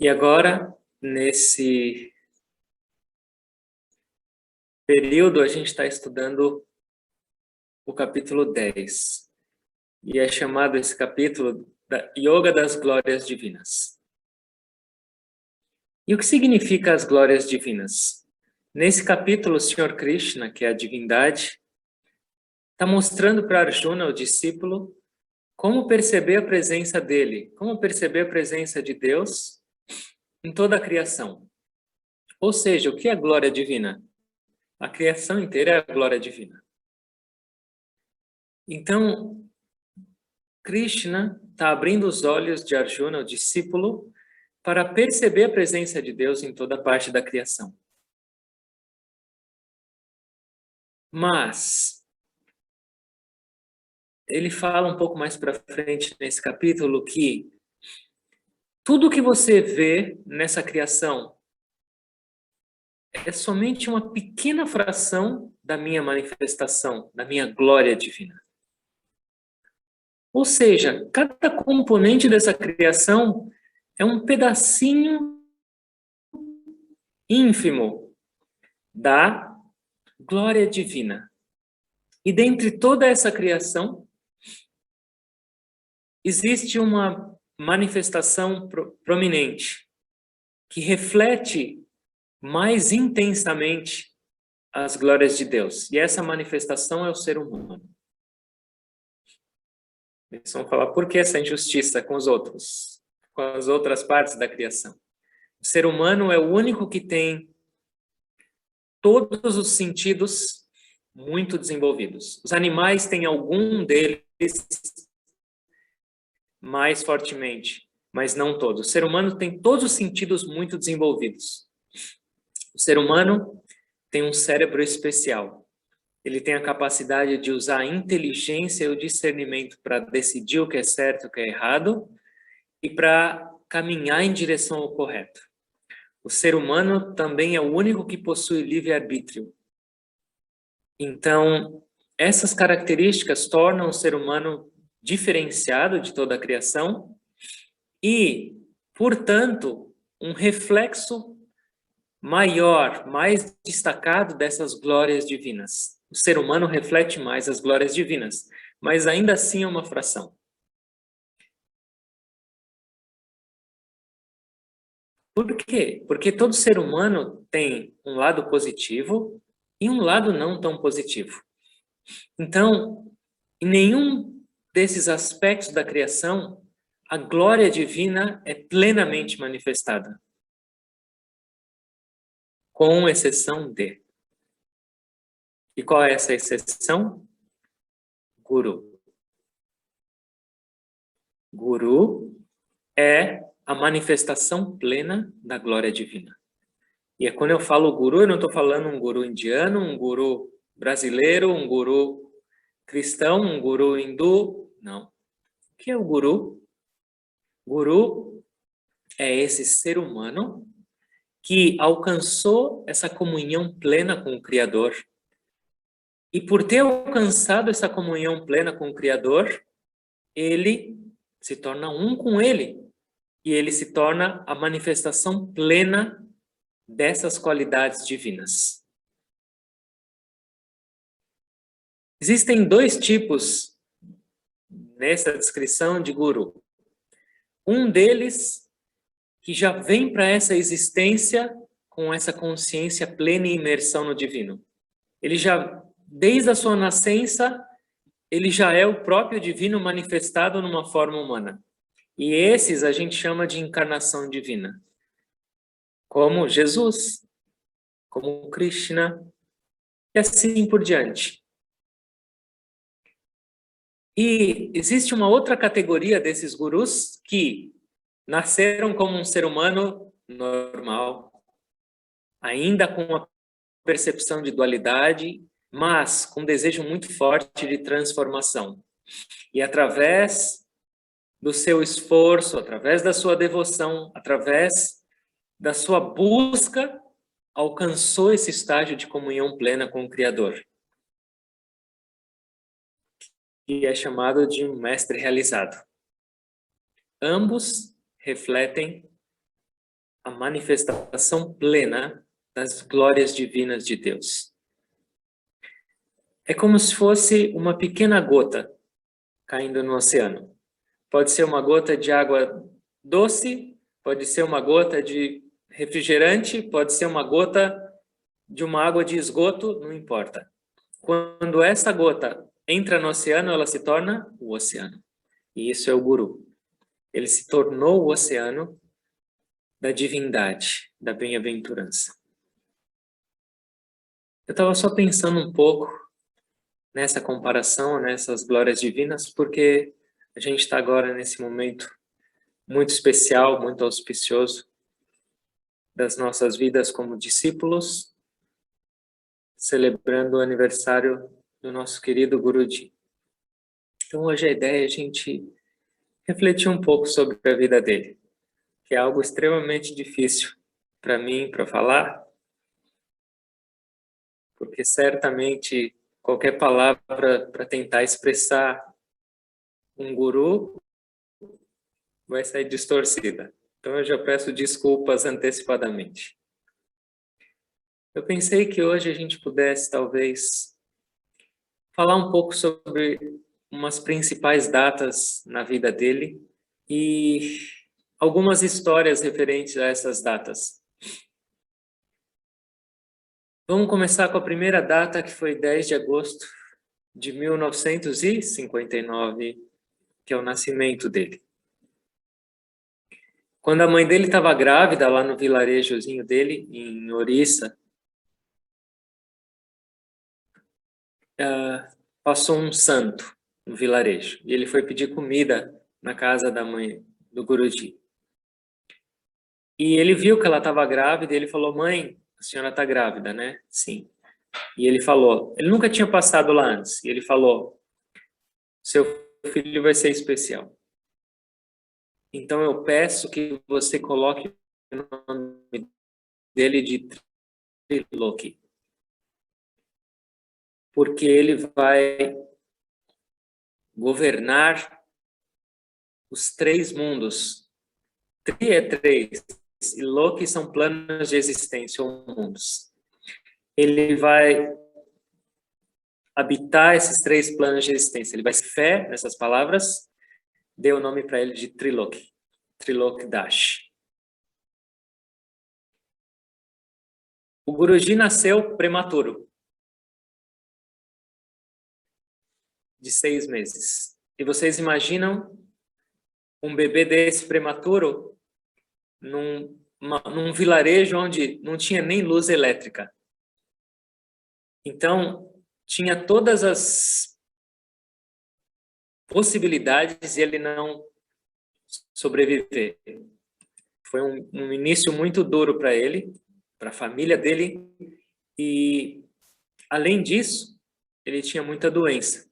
E agora, nesse período, a gente está estudando o capítulo 10. E é chamado esse capítulo da Yoga das Glórias Divinas. E o que significa as glórias divinas? Nesse capítulo, o Senhor Krishna, que é a divindade, está mostrando para Arjuna, o discípulo, como perceber a presença dele, como perceber a presença de Deus em toda a criação. Ou seja, o que é glória divina? A criação inteira é a glória divina. Então, Krishna está abrindo os olhos de Arjuna, o discípulo, para perceber a presença de Deus em toda parte da criação. Mas ele fala um pouco mais para frente nesse capítulo que tudo que você vê nessa criação é somente uma pequena fração da minha manifestação, da minha glória divina. Ou seja, cada componente dessa criação é um pedacinho ínfimo da glória divina. E dentre toda essa criação, existe uma manifestação prominente que reflete mais intensamente as glórias de Deus. E essa manifestação é o ser humano. Eles vão falar por que essa injustiça com os outros, com as outras partes da criação. O ser humano é o único que tem todos os sentidos muito desenvolvidos. Os animais têm algum deles mais fortemente, mas não todos. O ser humano tem todos os sentidos muito desenvolvidos. O ser humano tem um cérebro especial. Ele tem a capacidade de usar a inteligência e o discernimento para decidir o que é certo e o que é errado e para caminhar em direção ao correto. O ser humano também é o único que possui livre-arbítrio. Então, essas características tornam o ser humano diferenciado de toda a criação e, portanto, um reflexo maior, mais destacado dessas glórias divinas. O ser humano reflete mais as glórias divinas, mas ainda assim é uma fração. Por quê? Porque todo ser humano tem um lado positivo e um lado não tão positivo. Então, em nenhum desses aspectos da criação, a glória divina é plenamente manifestada. Com exceção de. E qual é essa exceção? Guru. Guru é a manifestação plena da glória divina. E é quando eu falo guru, eu não estou falando um guru indiano, um guru brasileiro, um guru cristão, um guru hindu. Não. O que é o guru? Guru é esse ser humano que alcançou essa comunhão plena com o Criador. E por ter alcançado essa comunhão plena com o Criador, ele se torna um com ele. E ele se torna a manifestação plena dessas qualidades divinas. Existem dois tipos nessa descrição de guru. Um deles que já vem para essa existência com essa consciência plena e imersão no divino. Ele já, desde a sua nascença, ele já é o próprio divino manifestado numa forma humana. E esses a gente chama de encarnação divina. Como Jesus, como Krishna, e assim por diante. E existe uma outra categoria desses gurus que nasceram como um ser humano normal, ainda com a percepção de dualidade, mas com um desejo muito forte de transformação. E através do seu esforço, através da sua devoção, através da sua busca, alcançou esse estágio de comunhão plena com o Criador, que é chamado de um mestre realizado. Ambos refletem a manifestação plena das glórias divinas de Deus. É como se fosse uma pequena gota caindo no oceano. Pode ser uma gota de água doce, pode ser uma gota de refrigerante, pode ser uma gota de uma água de esgoto, não importa. Quando essa gota entra no oceano, ela se torna o oceano. E isso é o Guru. Ele se tornou o oceano da divindade, da bem-aventurança. Eu estava só pensando um pouco nessa comparação, nessas glórias divinas, porque a gente está agora nesse momento muito especial, muito auspicioso das nossas vidas como discípulos, celebrando o aniversário do nosso querido Guruji. Então hoje a ideia é a gente refletir um pouco sobre a vida dele, que é algo extremamente difícil para mim, para falar, porque certamente qualquer palavra para tentar expressar um guru vai sair distorcida. Então eu já peço desculpas antecipadamente. Eu pensei que hoje a gente pudesse talvez falar um pouco sobre umas principais datas na vida dele e algumas histórias referentes a essas datas. Vamos começar com a primeira data, que foi 10 de agosto de 1959, que é o nascimento dele. Quando a mãe dele estava grávida, lá no vilarejozinho dele, em Orissa, passou um santo no vilarejo. E ele foi pedir comida na casa da mãe do Guruji. E ele viu que ela estava grávida e ele falou: mãe, a senhora está grávida, né? Sim. E ele falou, ele nunca tinha passado lá antes. E ele falou: seu filho vai ser especial. Então eu peço que você coloque o nome dele de Triloki. Porque ele vai governar os três mundos. Tri é três, e Loki são planos de existência ou mundos. Ele vai habitar esses três planos de existência. Ele vai ser fé nessas palavras, deu o nome para ele de Triloki. Trilok Dash. O Guruji nasceu prematuro, de 6 meses. E vocês imaginam um bebê desse prematuro num vilarejo onde não tinha nem luz elétrica. Então, tinha todas as possibilidades de ele não sobreviver. Foi um início muito duro para ele, para a família dele, e, além disso, ele tinha muita doença.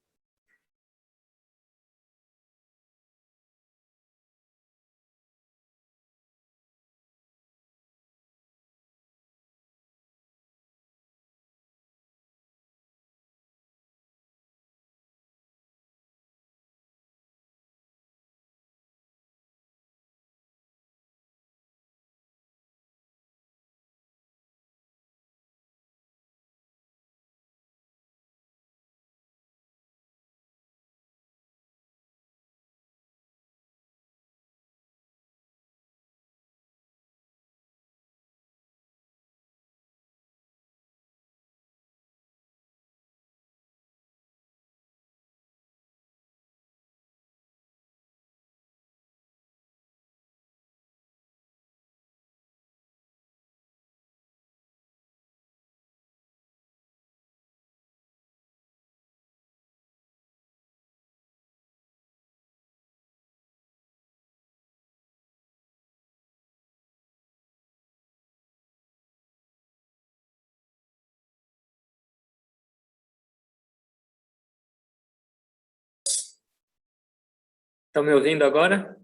Estão me ouvindo agora?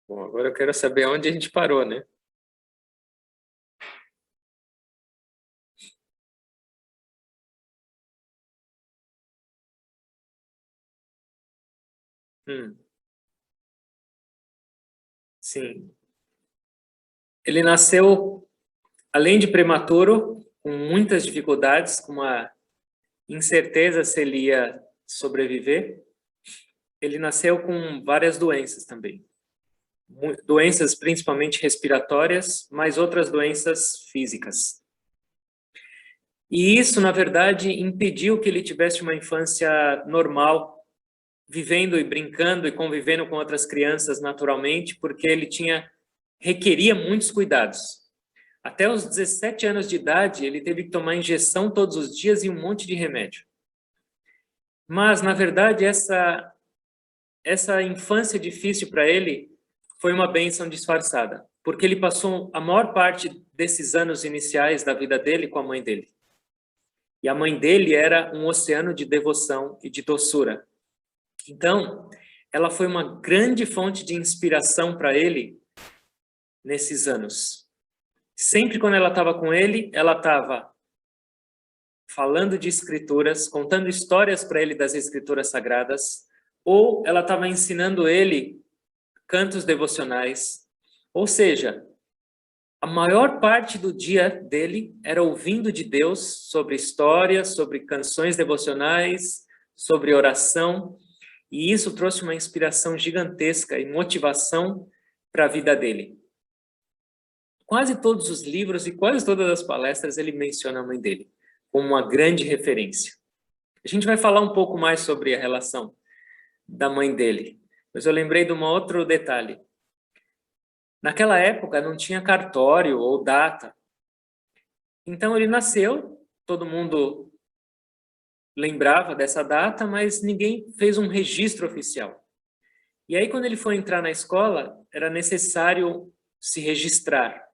Bom, agora eu quero saber onde a gente parou, né? Hum, sim. Ele nasceu, além de prematuro, com muitas dificuldades, com uma incerteza se ele ia sobreviver. Ele nasceu com várias doenças também. Doenças principalmente respiratórias, mas outras doenças físicas. E isso, na verdade, impediu que ele tivesse uma infância normal, vivendo e brincando e convivendo com outras crianças naturalmente, porque ele requeria muitos cuidados. Até os 17 anos de idade, ele teve que tomar injeção todos os dias e um monte de remédio. Mas, na verdade, essa infância difícil para ele foi uma bênção disfarçada, porque ele passou a maior parte desses anos iniciais da vida dele com a mãe dele. E a mãe dele era um oceano de devoção e de doçura. Então, ela foi uma grande fonte de inspiração para ele nesses anos. Sempre quando ela estava com ele, ela estava falando de escrituras, contando histórias para ele das escrituras sagradas, ou ela estava ensinando ele cantos devocionais. Ou seja, a maior parte do dia dele era ouvindo de Deus sobre histórias, sobre canções devocionais, sobre oração, e isso trouxe uma inspiração gigantesca e motivação para a vida dele. Quase todos os livros e quase todas as palestras ele menciona a mãe dele como uma grande referência. A gente vai falar um pouco mais sobre a relação da mãe dele, mas eu lembrei de um outro detalhe. Naquela época não tinha cartório ou data. Então ele nasceu, todo mundo lembrava dessa data, mas ninguém fez um registro oficial. E aí quando ele foi entrar na escola, era necessário se registrar.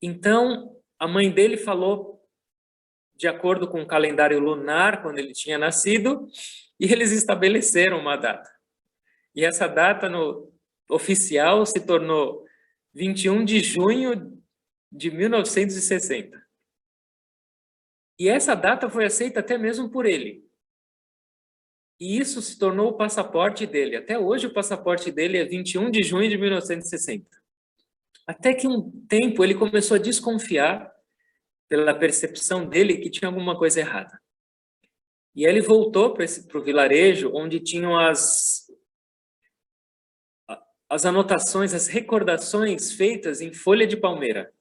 Então a mãe dele falou de acordo com o calendário lunar, quando ele tinha nascido, e eles estabeleceram uma data. E essa data oficial se tornou 21 de junho de 1960. E essa data foi aceita até mesmo por ele. E isso se tornou o passaporte dele. Até hoje o passaporte dele é 21 de junho de 1960. Até que um tempo ele começou a desconfiar pela percepção dele que tinha alguma coisa errada. E aí ele voltou para o vilarejo onde tinham as anotações, as recordações feitas em folha de palmeira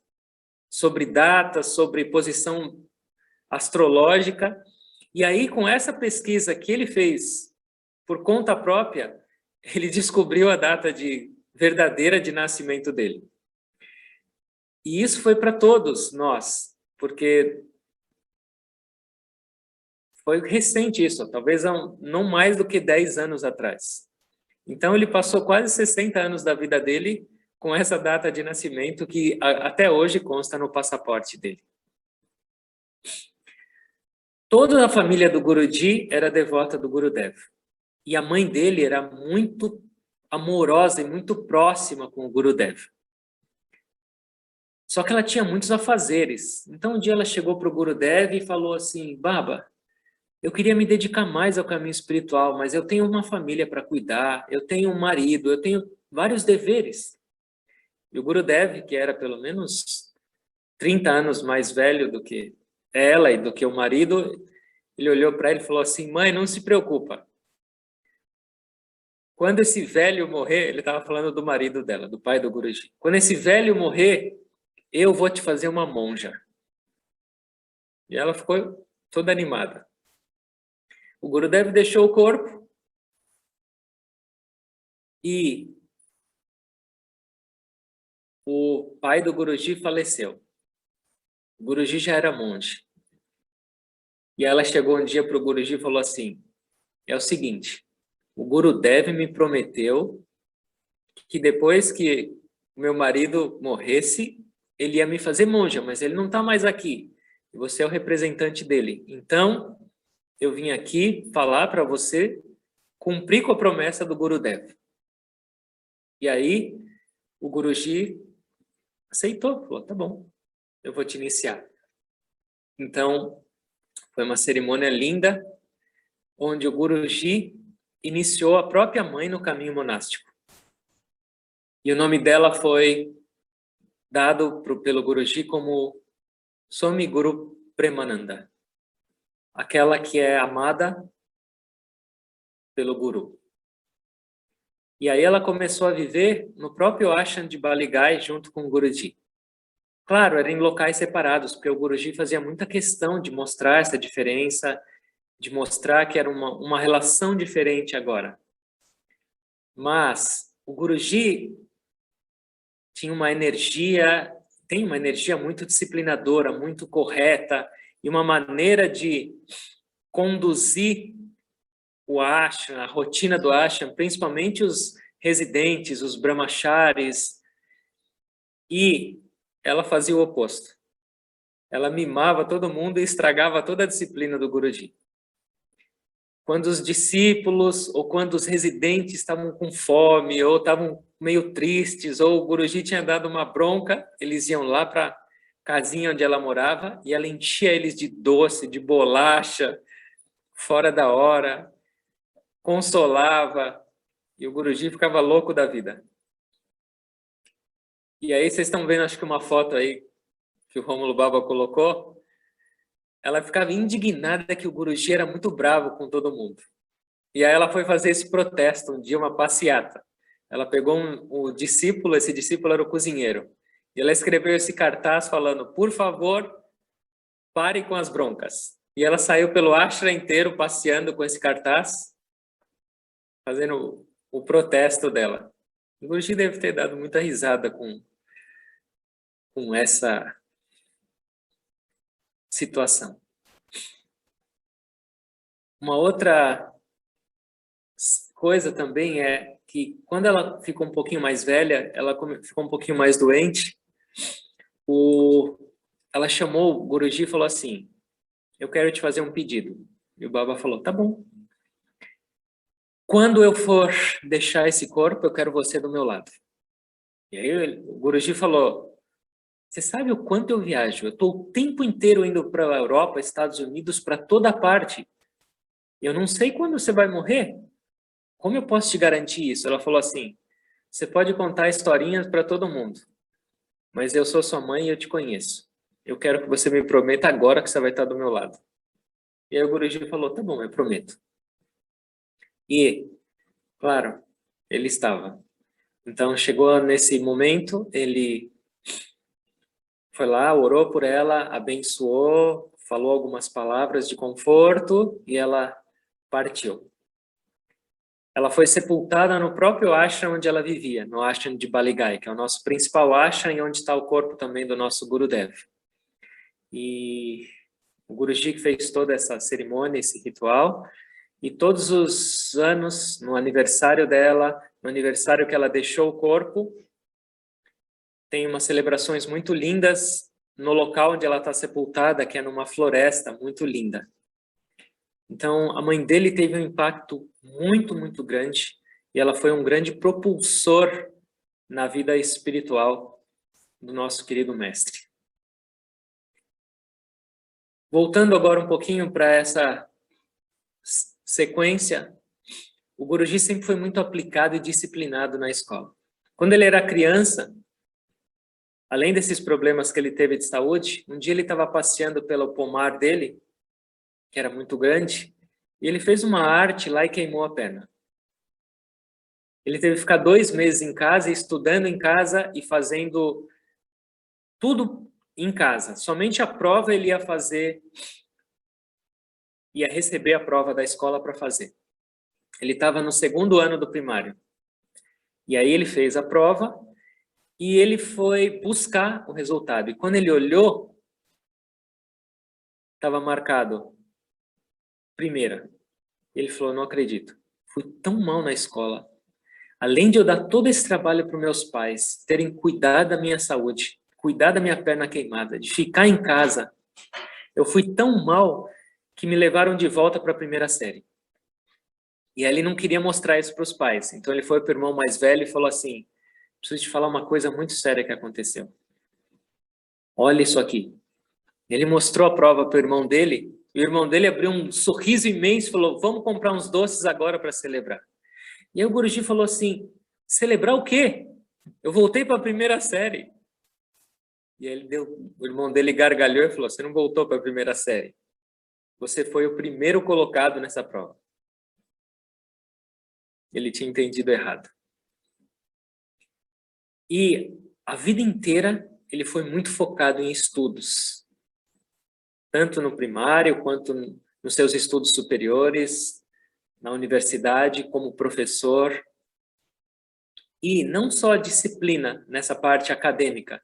sobre datas, sobre posição astrológica. E aí, com essa pesquisa que ele fez por conta própria, ele descobriu a data verdadeira de nascimento dele. E isso foi para todos nós, porque foi recente isso, talvez não mais do que 10 anos atrás. Então, ele passou quase 60 anos da vida dele com essa data de nascimento que até hoje consta no passaporte dele. Toda a família do Guruji era devota do Gurudev. E a mãe dele era muito amorosa e muito próxima com o Gurudev. Só que ela tinha muitos afazeres. Então um dia ela chegou para o Gurudev e falou assim: Baba, eu queria me dedicar mais ao caminho espiritual, mas eu tenho uma família para cuidar, eu tenho um marido, eu tenho vários deveres. E o Gurudev, que era pelo menos 30 anos mais velho do que ela e do que o marido, ele olhou para ele e falou assim: mãe, não se preocupa. Quando esse velho morrer, ele estava falando do marido dela, do pai do Guruji. Quando esse velho morrer, eu vou te fazer uma monja. E ela ficou toda animada. O Gurudev deixou o corpo e o pai do Guruji faleceu. O Guruji já era monge. E ela chegou um dia para o Guruji e falou assim: é o seguinte, o Gurudev me prometeu que depois que o meu marido morresse, ele ia me fazer monja, mas ele não está mais aqui. E você é o representante dele. Então, eu vim aqui falar para você cumprir com a promessa do Gurudev. E aí, o Guruji aceitou, falou, tá bom, eu vou te iniciar. Então, foi uma cerimônia linda, onde o Guruji iniciou a própria mãe no caminho monástico. E o nome dela foi dado pelo Guruji como Swami Guru Premananda, aquela que é amada pelo Guru. E aí ela começou a viver no próprio ashram de Baligai junto com o Guruji. Claro, eram em locais separados, porque o Guruji fazia muita questão de mostrar essa diferença, de mostrar que era uma relação diferente agora. Mas o Guruji tinha uma energia, tem uma energia muito disciplinadora, muito correta, e uma maneira de conduzir o ashram, a rotina do ashram, principalmente os residentes, os brahmacharis, e ela fazia o oposto. Ela mimava todo mundo e estragava toda a disciplina do Guruji. Quando os discípulos ou quando os residentes estavam com fome ou estavam meio tristes ou o Guruji tinha dado uma bronca, eles iam lá para a casinha onde ela morava e ela enchia eles de doce, de bolacha, fora da hora, consolava e o Guruji ficava louco da vida. E aí vocês estão vendo, acho que uma foto aí que o Rômulo Baba colocou. Ela ficava indignada que o Guruji era muito bravo com todo mundo. E aí ela foi fazer esse protesto um dia, uma passeata. Ela pegou um discípulo, esse discípulo era o cozinheiro. E ela escreveu esse cartaz falando, por favor, pare com as broncas. E ela saiu pelo ashram inteiro passeando com esse cartaz, fazendo o protesto dela. O Guruji deve ter dado muita risada com essa situação. Uma outra coisa também é que quando ela ficou um pouquinho mais velha, ela ficou um pouquinho mais doente, ela chamou o Guruji e falou assim, eu quero te fazer um pedido. E o Baba falou, tá bom. Quando eu for deixar esse corpo, eu quero você do meu lado. E aí o Guruji falou, você sabe o quanto eu viajo? Eu estou o tempo inteiro indo para a Europa, Estados Unidos, para toda parte. Eu não sei quando você vai morrer. Como eu posso te garantir isso? Ela falou assim, você pode contar historinhas para todo mundo, mas eu sou sua mãe e eu te conheço. Eu quero que você me prometa agora que você vai estar do meu lado. E aí o Guruji falou, tá bom, eu prometo. E, claro, ele estava. Então, chegou nesse momento, ele foi lá, orou por ela, abençoou, falou algumas palavras de conforto e ela partiu. Ela foi sepultada no próprio ashram onde ela vivia, no ashram de Baligai, que é o nosso principal ashram e onde está o corpo também do nosso Gurudev. E o Guruji que fez toda essa cerimônia, esse ritual, e todos os anos, no aniversário dela, no aniversário que ela deixou o corpo, tem umas celebrações muito lindas no local onde ela está sepultada, que é numa floresta muito linda. Então, a mãe dele teve um impacto muito, muito grande e ela foi um grande propulsor na vida espiritual do nosso querido mestre. Voltando agora um pouquinho para essa sequência, o Guruji sempre foi muito aplicado e disciplinado na escola. Quando ele era criança, além desses problemas que ele teve de saúde, um dia ele estava passeando pelo pomar dele, que era muito grande, e ele fez uma arte lá e queimou a perna. Ele teve que ficar 2 meses em casa, estudando em casa e fazendo tudo em casa. Somente a prova ele ia fazer, ia receber a prova da escola para fazer. Ele estava no 2º ano do primário. E aí ele fez a prova e ele foi buscar o resultado. E quando ele olhou, estava marcado primeira. Ele falou, não acredito. Fui tão mal na escola. Além de eu dar todo esse trabalho para os meus pais, terem cuidado da minha saúde, cuidar da minha perna queimada, de ficar em casa, eu fui tão mal que me levaram de volta para a primeira série. E aí ele não queria mostrar isso para os pais. Então ele foi para o irmão mais velho e falou assim, preciso te falar uma coisa muito séria que aconteceu. Olha isso aqui. Ele mostrou a prova para o irmão dele E o irmão dele abriu um sorriso imenso e falou, vamos comprar uns doces agora para celebrar. E aí o Guruji falou assim, celebrar o quê? Eu voltei para a primeira série. E aí o irmão dele gargalhou e falou, você não voltou para a primeira série. Você foi o primeiro colocado nessa prova. Ele tinha entendido errado. E a vida inteira ele foi muito focado em estudos. Tanto no primário, quanto nos seus estudos superiores, na universidade, como professor. E não só a disciplina nessa parte acadêmica,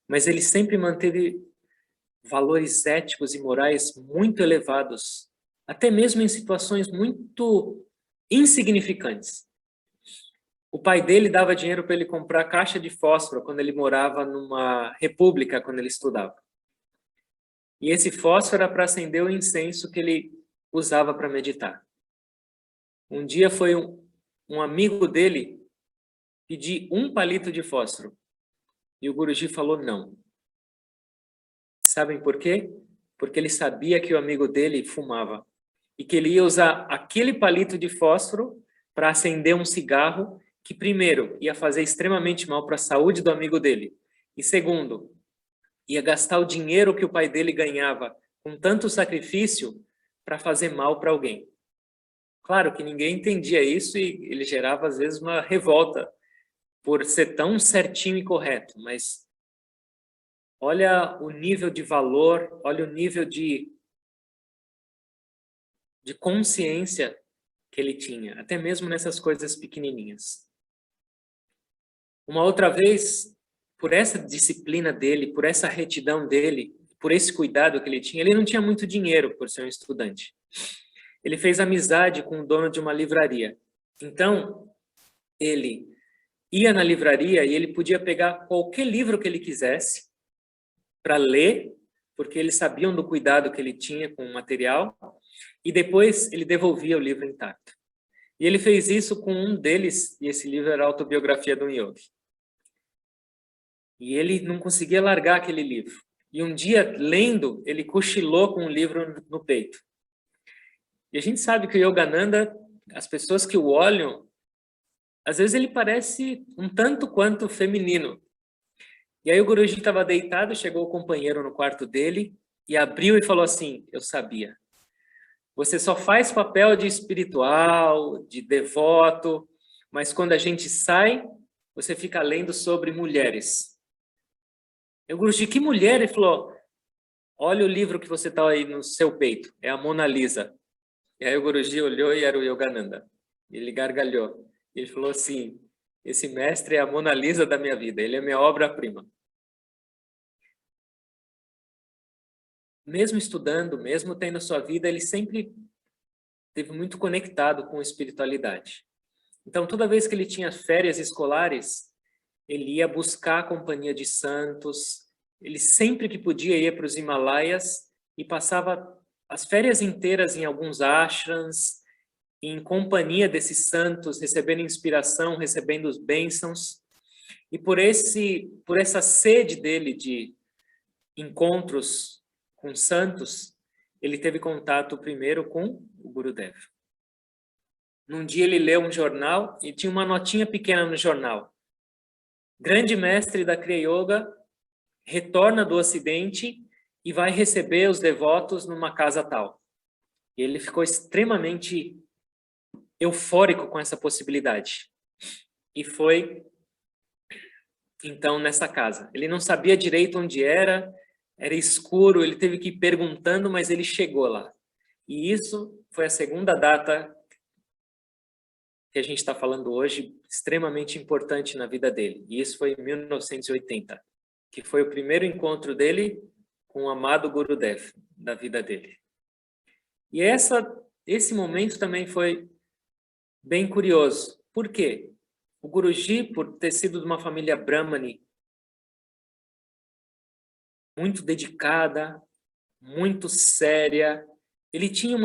mas ele sempre manteve valores éticos e morais muito elevados, até mesmo em situações muito insignificantes. O pai dele dava dinheiro para ele comprar caixa de fósforo quando ele morava numa república, quando ele estudava. E esse fósforo era para acender o incenso que ele usava para meditar. Um dia foi um amigo dele pedir um palito de fósforo. E o Guruji falou não. Sabem por quê? Porque ele sabia que o amigo dele fumava. E que ele ia usar aquele palito de fósforo para acender um cigarro que, primeiro, ia fazer extremamente mal para a saúde do amigo dele. E, segundo, ia gastar o dinheiro que o pai dele ganhava com tanto sacrifício para fazer mal para alguém. Claro que ninguém entendia isso e ele gerava, às vezes, uma revolta por ser tão certinho e correto, mas olha o nível de valor, olha o nível de consciência que ele tinha, até mesmo nessas coisas pequenininhas. Uma outra vez, por essa disciplina dele, por essa retidão dele, por esse cuidado que ele tinha, ele não tinha muito dinheiro por ser um estudante. Ele fez amizade com o dono de uma livraria. Então, ele ia na livraria e ele podia pegar qualquer livro que ele quisesse para ler, porque eles sabiam do cuidado que ele tinha com o material, e depois ele devolvia o livro intacto. E ele fez isso com um deles, e esse livro era a autobiografia de um yogi. E ele não conseguia largar aquele livro. E um dia, lendo, ele cochilou com um livro no peito. E a gente sabe que o Yogananda, as pessoas que o olham, às vezes ele parece um tanto quanto feminino. E aí o Guruji estava deitado, chegou o companheiro no quarto dele e abriu e falou assim, eu sabia. Você só faz papel de espiritual, de devoto, mas quando a gente sai, você fica lendo sobre mulheres. E o Guruji, que mulher? Ele falou, olha o livro que você está aí no seu peito, é a Mona Lisa. E aí o Guruji olhou e era o Yogananda. Ele gargalhou. Ele falou assim, esse mestre é a Mona Lisa da minha vida, ele é minha obra-prima. Mesmo estudando, mesmo tendo sua vida, ele sempre esteve muito conectado com a espiritualidade. Então, toda vez que ele tinha férias escolares, ele ia buscar a companhia de santos, ele sempre que podia ia para os Himalaias e passava as férias inteiras em alguns ashrams, em companhia desses santos, recebendo inspiração, recebendo os bênçãos. E por essa sede dele de encontros com santos, ele teve contato primeiro com o Gurudev. Num dia ele leu um jornal e tinha uma notinha pequena no jornal. Grande mestre da Kriya Yoga retorna do Ocidente e vai receber os devotos numa casa tal. E ele ficou extremamente eufórico com essa possibilidade. E foi, então, nessa casa. Ele não sabia direito onde era escuro, ele teve que ir perguntando, mas ele chegou lá. E isso foi a segunda data que a gente está falando hoje, extremamente importante na vida dele. E isso foi em 1980, que foi o primeiro encontro dele com o amado Gurudev, da vida dele. E esse momento também foi bem curioso. Por quê? O Guruji, por ter sido de uma família brahmane, muito dedicada, muito séria, ele tinha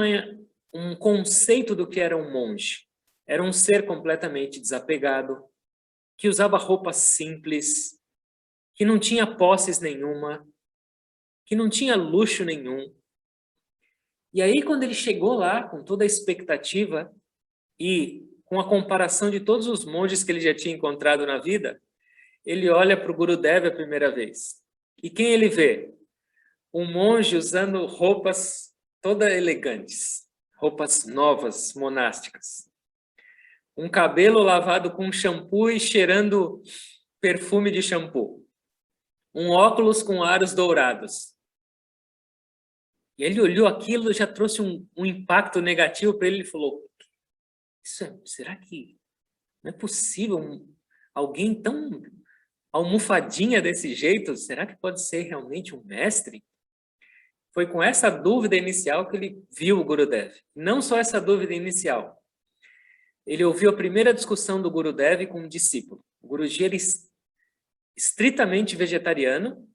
um conceito do que era um monge. Era um ser completamente desapegado, que usava roupas simples, que não tinha posses nenhuma, que não tinha luxo nenhum. E aí, quando ele chegou lá, com toda a expectativa e com a comparação de todos os monges que ele já tinha encontrado na vida, ele olha para o Gurudev a primeira vez. E quem ele vê? Um monge usando roupas todas elegantes, roupas novas, monásticas. Um cabelo lavado com shampoo e cheirando perfume de shampoo. Um óculos com aros dourados. E ele olhou aquilo, já trouxe um impacto negativo para ele e falou, será que não é possível alguém tão almofadinha desse jeito? Será que pode ser realmente um mestre? Foi com essa dúvida inicial que ele viu o Gurudev. Não só essa dúvida inicial. Ele ouviu a primeira discussão do Gurudev com um discípulo. O Guruji era estritamente vegetariano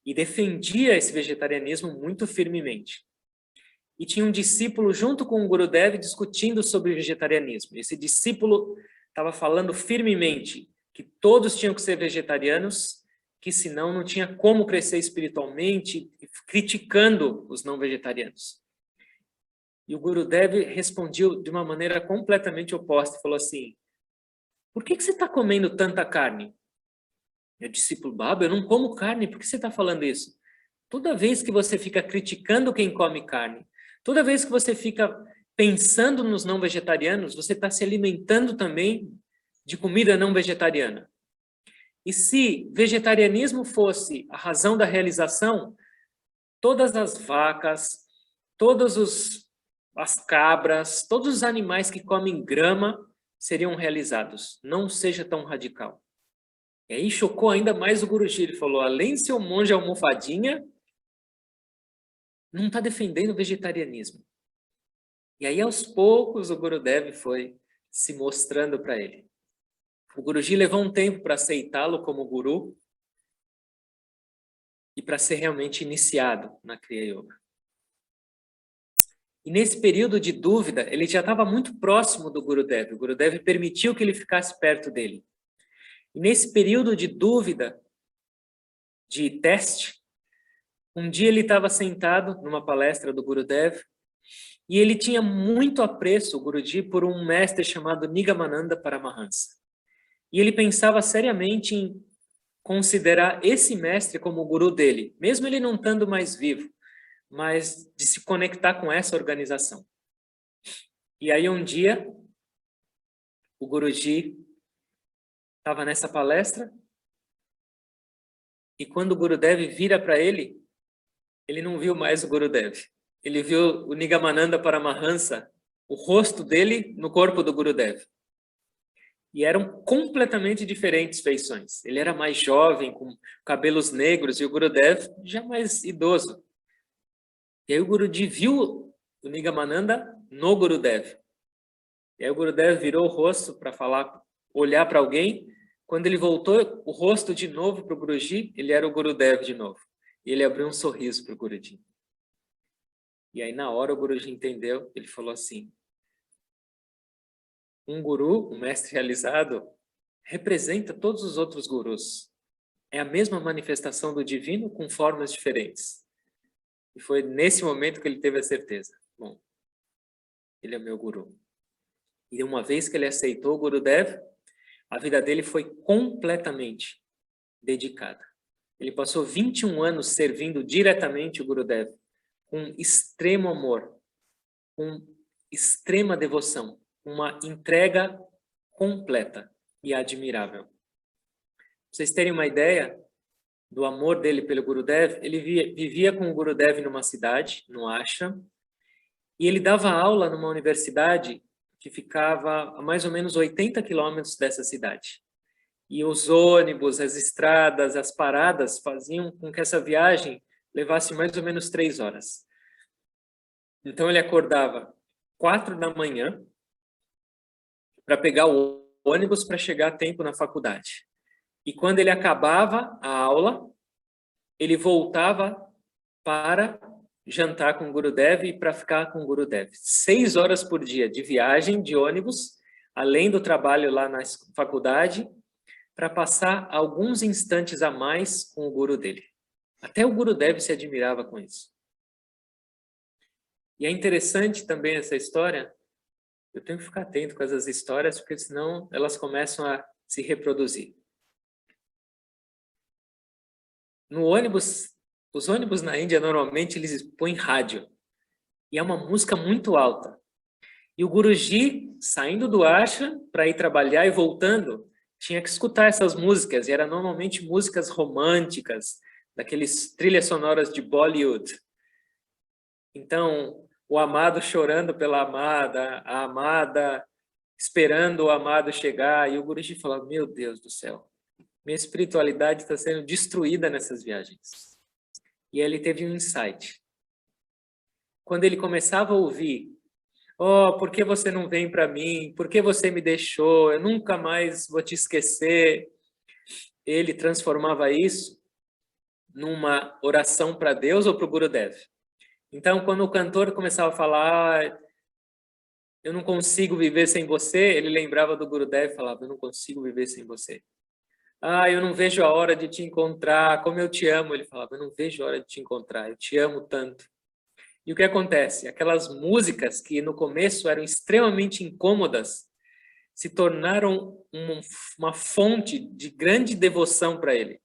e defendia esse vegetarianismo muito firmemente. E tinha um discípulo junto com o Gurudev discutindo sobre vegetarianismo. Esse discípulo estava falando firmemente que todos tinham que ser vegetarianos, que senão não tinha como crescer espiritualmente, criticando os não vegetarianos. E o Gurudev respondeu de uma maneira completamente oposta, falou assim, por que você está comendo tanta carne? Meu discípulo, Baba, eu não como carne, por que você está falando isso? Toda vez que você fica criticando quem come carne, toda vez que você fica pensando nos não vegetarianos, você está se alimentando também de comida não vegetariana. E se vegetarianismo fosse a razão da realização, todas as vacas, as cabras, todos os animais que comem grama seriam realizados. Não seja tão radical. E aí chocou ainda mais o Guruji. Ele falou, além de ser um monge almofadinha, não está defendendo o vegetarianismo. E aí, aos poucos, o Gurudev foi se mostrando para ele. O Guruji levou um tempo para aceitá-lo como guru e para ser realmente iniciado na Kriya Yoga. E nesse período de dúvida, ele já estava muito próximo do Gurudev. O Gurudev permitiu que ele ficasse perto dele. E nesse período de dúvida, de teste, um dia ele estava sentado numa palestra do Gurudev e ele tinha muito apreço, o Guruji, por um mestre chamado Nigamananda Paramahansa. E ele pensava seriamente em considerar esse mestre como o guru dele, mesmo ele não estando mais vivo, mas de se conectar com essa organização. E aí um dia, o Guruji estava nessa palestra e quando o Gurudev vira para ele, ele não viu mais o Gurudev. Ele viu o Nigamananda Paramahansa, o rosto dele no corpo do Gurudev. E eram completamente diferentes feições. Ele era mais jovem, com cabelos negros, e o Gurudev já mais idoso. E aí o Guruji viu o Nigamananda no Gurudev. E aí o Gurudev virou o rosto para falar, olhar para alguém. Quando ele voltou o rosto de novo para o Guruji, ele era o Gurudev de novo. E ele abriu um sorriso para o Guruji. E aí na hora o Guruji entendeu, ele falou assim, um guru, um mestre realizado, representa todos os outros gurus. É a mesma manifestação do divino com formas diferentes. E foi nesse momento que ele teve a certeza. Bom, ele é meu guru. E uma vez que ele aceitou o Gurudev, a vida dele foi completamente dedicada. Ele passou 21 anos servindo diretamente o Gurudev, com extremo amor, com extrema devoção, uma entrega completa e admirável. Pra vocês terem uma ideia do amor dele pelo Gurudev, ele vivia com o Gurudev numa cidade, no ashram, e ele dava aula numa universidade que ficava a mais ou menos 80 quilômetros dessa cidade. E os ônibus, as estradas, as paradas faziam com que essa viagem levasse mais ou menos 3 horas. Então ele acordava 4 da manhã para pegar o ônibus para chegar a tempo na faculdade. E quando ele acabava a aula, ele voltava para jantar com o Gurudev e para ficar com o Gurudev. 6 horas por dia de viagem, de ônibus, além do trabalho lá na faculdade, para passar alguns instantes a mais com o Guru dele. Até o Gurudev se admirava com isso. E é interessante também essa história. Eu tenho que ficar atento com essas histórias, porque senão elas começam a se reproduzir. No ônibus, os ônibus na Índia, normalmente, eles põem rádio. E é uma música muito alta. E o Guruji, saindo do ashram para ir trabalhar e voltando, tinha que escutar essas músicas. E eram normalmente músicas românticas, daqueles trilhas sonoras de Bollywood. Então, o amado chorando pela amada, a amada esperando o amado chegar. E o Guruji falava, meu Deus do céu, minha espiritualidade está sendo destruída nessas viagens. E aí ele teve um insight. Quando ele começava a ouvir, oh, por que você não vem para mim? Por que você me deixou? Eu nunca mais vou te esquecer. Ele transformava isso numa oração para Deus ou para o Gurudev. Então, quando o cantor começava a falar, eu não consigo viver sem você, ele lembrava do Gurudev e falava, eu não consigo viver sem você. Ah, eu não vejo a hora de te encontrar, como eu te amo. Ele falava, eu não vejo a hora de te encontrar, eu te amo tanto. E o que acontece? Aquelas músicas que no começo eram extremamente incômodas, se tornaram uma fonte de grande devoção para ele.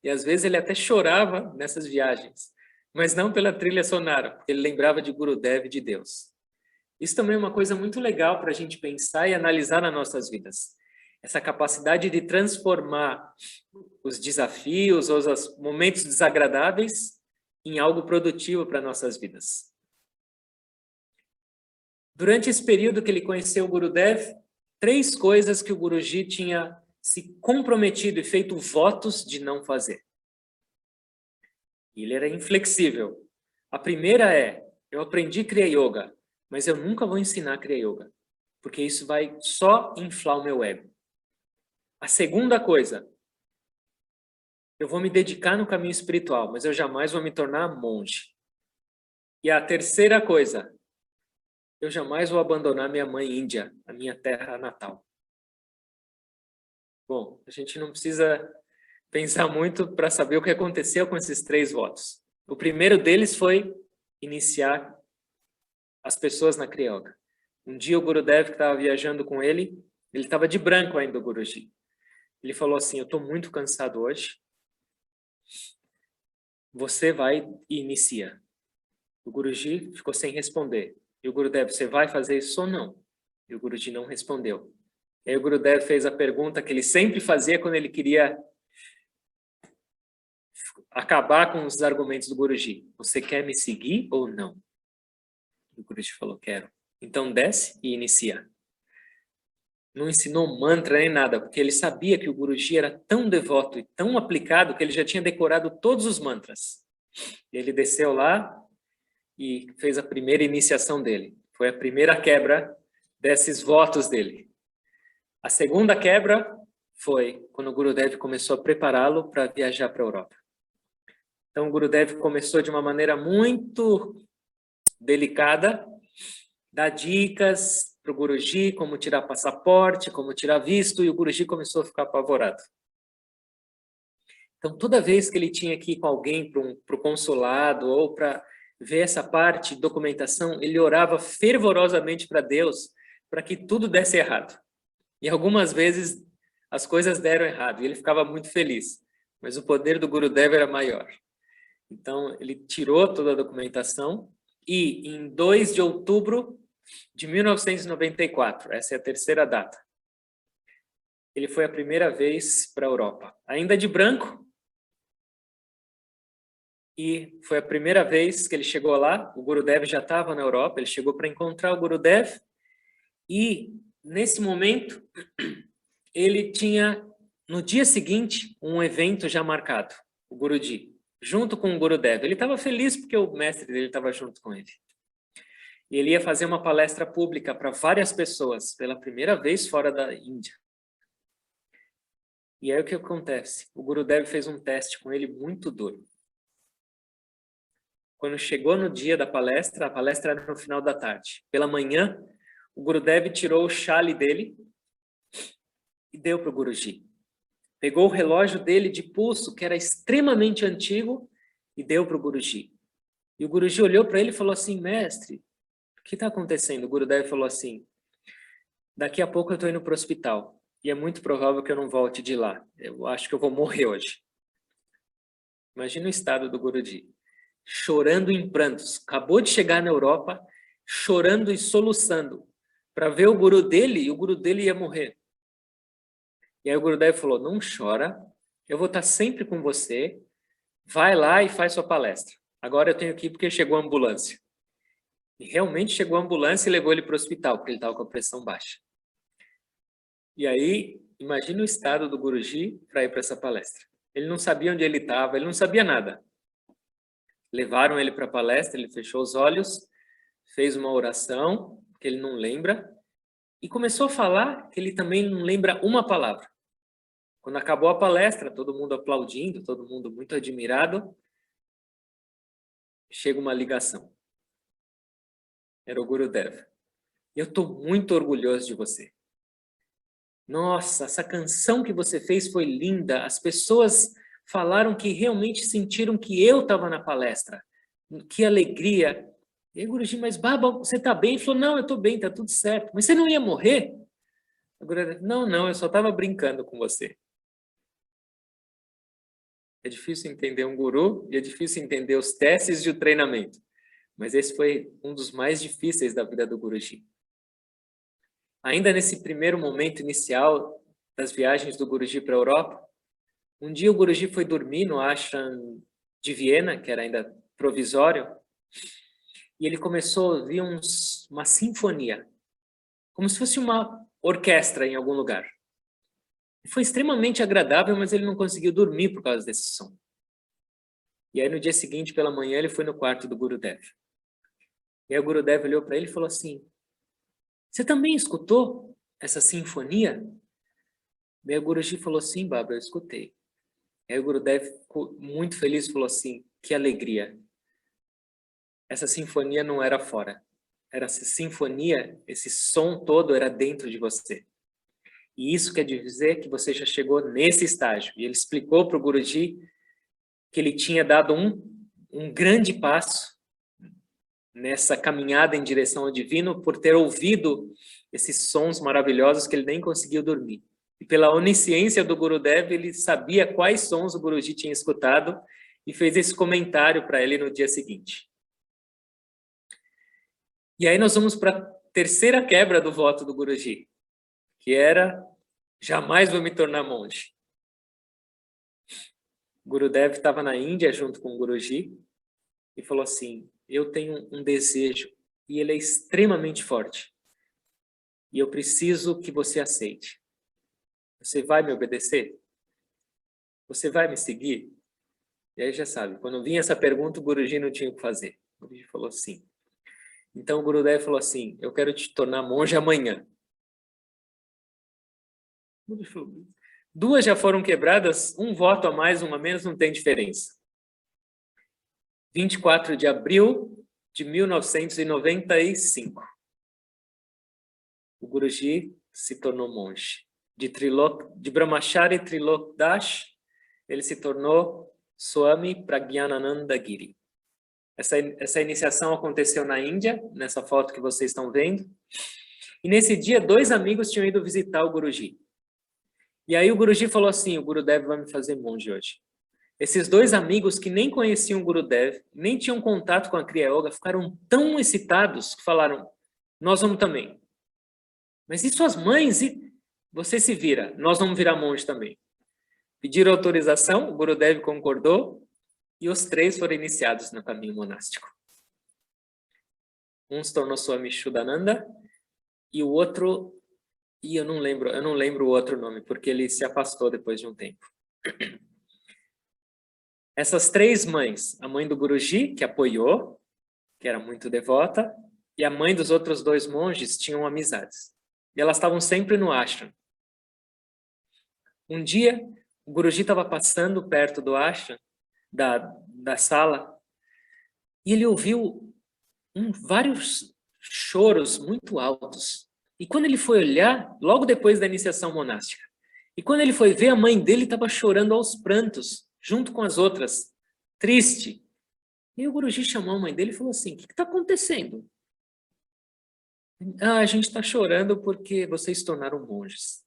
E às vezes ele até chorava nessas viagens, mas não pela trilha sonora, porque ele lembrava de Gurudev e de Deus. Isso também é uma coisa muito legal para a gente pensar e analisar nas nossas vidas. Essa capacidade de transformar os desafios ou os momentos desagradáveis em algo produtivo para nossas vidas. Durante esse período que ele conheceu o Gurudev, 3 coisas que o Guruji tinha se comprometido e feito votos de não fazer. E ele era inflexível. A primeira é, eu aprendi Kriya Yoga, mas eu nunca vou ensinar Kriya Yoga, porque isso vai só inflar o meu ego. A segunda coisa, eu vou me dedicar no caminho espiritual, mas eu jamais vou me tornar monge. E a terceira coisa, eu jamais vou abandonar minha mãe índia, a minha terra natal. Bom, a gente não precisa pensar muito para saber o que aconteceu com esses 3 votos. O primeiro deles foi iniciar as pessoas na Kriya Yoga. Um dia o Gurudev, que estava viajando com ele estava de branco ainda, o Guruji. Ele falou assim, eu estou muito cansado hoje, você vai e inicia. O Guruji ficou sem responder. E o Gurudev, você vai fazer isso ou não? E o Guruji não respondeu. E aí o Gurudev fez a pergunta que ele sempre fazia quando ele queria acabar com os argumentos do Guruji. Você quer me seguir ou não? E o Guruji falou, quero. Então desce e inicia. Não ensinou mantra nem nada, porque ele sabia que o Guruji era tão devoto e tão aplicado que ele já tinha decorado todos os mantras. E ele desceu lá e fez a primeira iniciação dele. Foi a primeira quebra desses votos dele. A segunda quebra foi quando o Gurudev começou a prepará-lo para viajar para a Europa. Então o Gurudev começou de uma maneira muito delicada, dar dicas para o Guruji, como tirar passaporte, como tirar visto, e o Guruji começou a ficar apavorado. Então, toda vez que ele tinha que ir com alguém para o consulado ou para ver essa parte, documentação, ele orava fervorosamente para Deus para que tudo desse errado. E algumas vezes as coisas deram errado e ele ficava muito feliz, mas o poder do Gurudev era maior. Então, ele tirou toda a documentação e em 2 de outubro de 1994, essa é a terceira data, ele foi a primeira vez para a Europa, ainda de branco, e foi a primeira vez que ele chegou lá, o Gurudev já estava na Europa, ele chegou para encontrar o Gurudev, e nesse momento, ele tinha, no dia seguinte, um evento já marcado, o Guruji, junto com o Gurudev. Ele estava feliz porque o mestre dele estava junto com ele. E ele ia fazer uma palestra pública para várias pessoas, pela primeira vez fora da Índia. E aí o que acontece? O Gurudev fez um teste com ele muito duro. Quando chegou no dia da palestra, a palestra era no final da tarde. Pela manhã, o Gurudev tirou o chale dele e deu para o Guruji. Pegou o relógio dele de pulso, que era extremamente antigo, e deu para o Guruji. E o Guruji olhou para ele e falou assim, mestre, que está acontecendo? O Gurudev falou assim, daqui a pouco eu estou indo para o hospital. E é muito provável que eu não volte de lá. Eu acho que eu vou morrer hoje. Imagina o estado do Guruji. Chorando em prantos. Acabou de chegar na Europa, chorando e soluçando. Para ver o guru dele, e o guru dele ia morrer. E aí o Gurudev falou, não chora, eu vou estar sempre com você. Vai lá e faz sua palestra. Agora eu tenho que ir porque chegou a ambulância. E realmente chegou a ambulância e levou ele para o hospital, porque ele estava com a pressão baixa. E aí, imagina o estado do Guruji para ir para essa palestra. Ele não sabia onde ele estava, ele não sabia nada. Levaram ele para a palestra, ele fechou os olhos, fez uma oração, que ele não lembra, e começou a falar que ele também não lembra uma palavra. Quando acabou a palestra, todo mundo aplaudindo, todo mundo muito admirado, chega uma ligação. Era o Gurudev. Eu estou muito orgulhoso de você. Nossa, essa canção que você fez foi linda. As pessoas falaram que realmente sentiram que eu estava na palestra. Que alegria. E aí, Guruji, mas Baba, você está bem? Ele falou, não, eu estou bem, está tudo certo. Mas você não ia morrer? Agora, não, eu só estava brincando com você. É difícil entender um guru e é difícil entender os testes de treinamento. Mas esse foi um dos mais difíceis da vida do Guruji. Ainda nesse primeiro momento inicial das viagens do Guruji para a Europa, um dia o Guruji foi dormir no ashram de Viena, que era ainda provisório, e ele começou a ouvir uma sinfonia, como se fosse uma orquestra em algum lugar. Foi extremamente agradável, mas ele não conseguiu dormir por causa desse som. E aí no dia seguinte, pela manhã, ele foi no quarto do Gurudev. E aí o Gurudev olhou para ele e falou assim, você também escutou essa sinfonia? E aí o Guruji falou, sim, Baba, eu escutei. E aí o Gurudev ficou muito feliz e falou assim, que alegria. Essa sinfonia não era fora. Era essa sinfonia, esse som todo era dentro de você. E isso quer dizer que você já chegou nesse estágio. E ele explicou para o Guruji que ele tinha dado um grande passo nessa caminhada em direção ao divino por ter ouvido esses sons maravilhosos que ele nem conseguiu dormir. E pela onisciência do Gurudev, ele sabia quais sons o Guruji tinha escutado e fez esse comentário para ele no dia seguinte. E aí nós vamos para a terceira quebra do voto do Guruji, que era, jamais vou me tornar monge. O Gurudev estava na Índia junto com o Guruji e falou assim, eu tenho um desejo e ele é extremamente forte. E eu preciso que você aceite. Você vai me obedecer? Você vai me seguir? E aí já sabe, quando vinha essa pergunta, o Guruji não tinha o que fazer. O Guruji falou sim. Então o Gurudev falou assim, eu quero te tornar monge amanhã. O Guruji falou, duas já foram quebradas, um voto a mais, um a menos, não tem diferença. 24 de abril de 1995. O Guruji se tornou monge. De Brahmachari Trilok Das, ele se tornou Swami Pragyanananda Giri. Essa iniciação aconteceu na Índia, nessa foto que vocês estão vendo. E nesse dia, dois amigos tinham ido visitar o Guruji. E aí o Guruji falou assim, o Gurudev vai me fazer monge hoje. Esses dois amigos que nem conheciam o Gurudev, nem tinham contato com a Kriya Yoga, ficaram tão excitados que falaram, nós vamos também. Mas e suas mães? E você se vira, nós vamos virar monge também. Pediram autorização, o Gurudev concordou e os três foram iniciados no caminho monástico. Um se tornou Swami Shuddhananda e o outro, e eu não lembro o outro nome, porque ele se afastou depois de um tempo. Essas três mães, a mãe do Guruji, que apoiou, que era muito devota, e a mãe dos outros dois monges tinham amizades. E elas estavam sempre no ashram. Um dia, o Guruji estava passando perto do ashram, da sala, e ele ouviu vários choros muito altos. E quando ele foi olhar, logo depois da iniciação monástica, e quando ele foi ver, a mãe dele estava chorando aos prantos, junto com as outras, triste. E o Guruji chamou a mãe dele e falou assim, o que está acontecendo? A gente está chorando porque vocês se tornaram monges.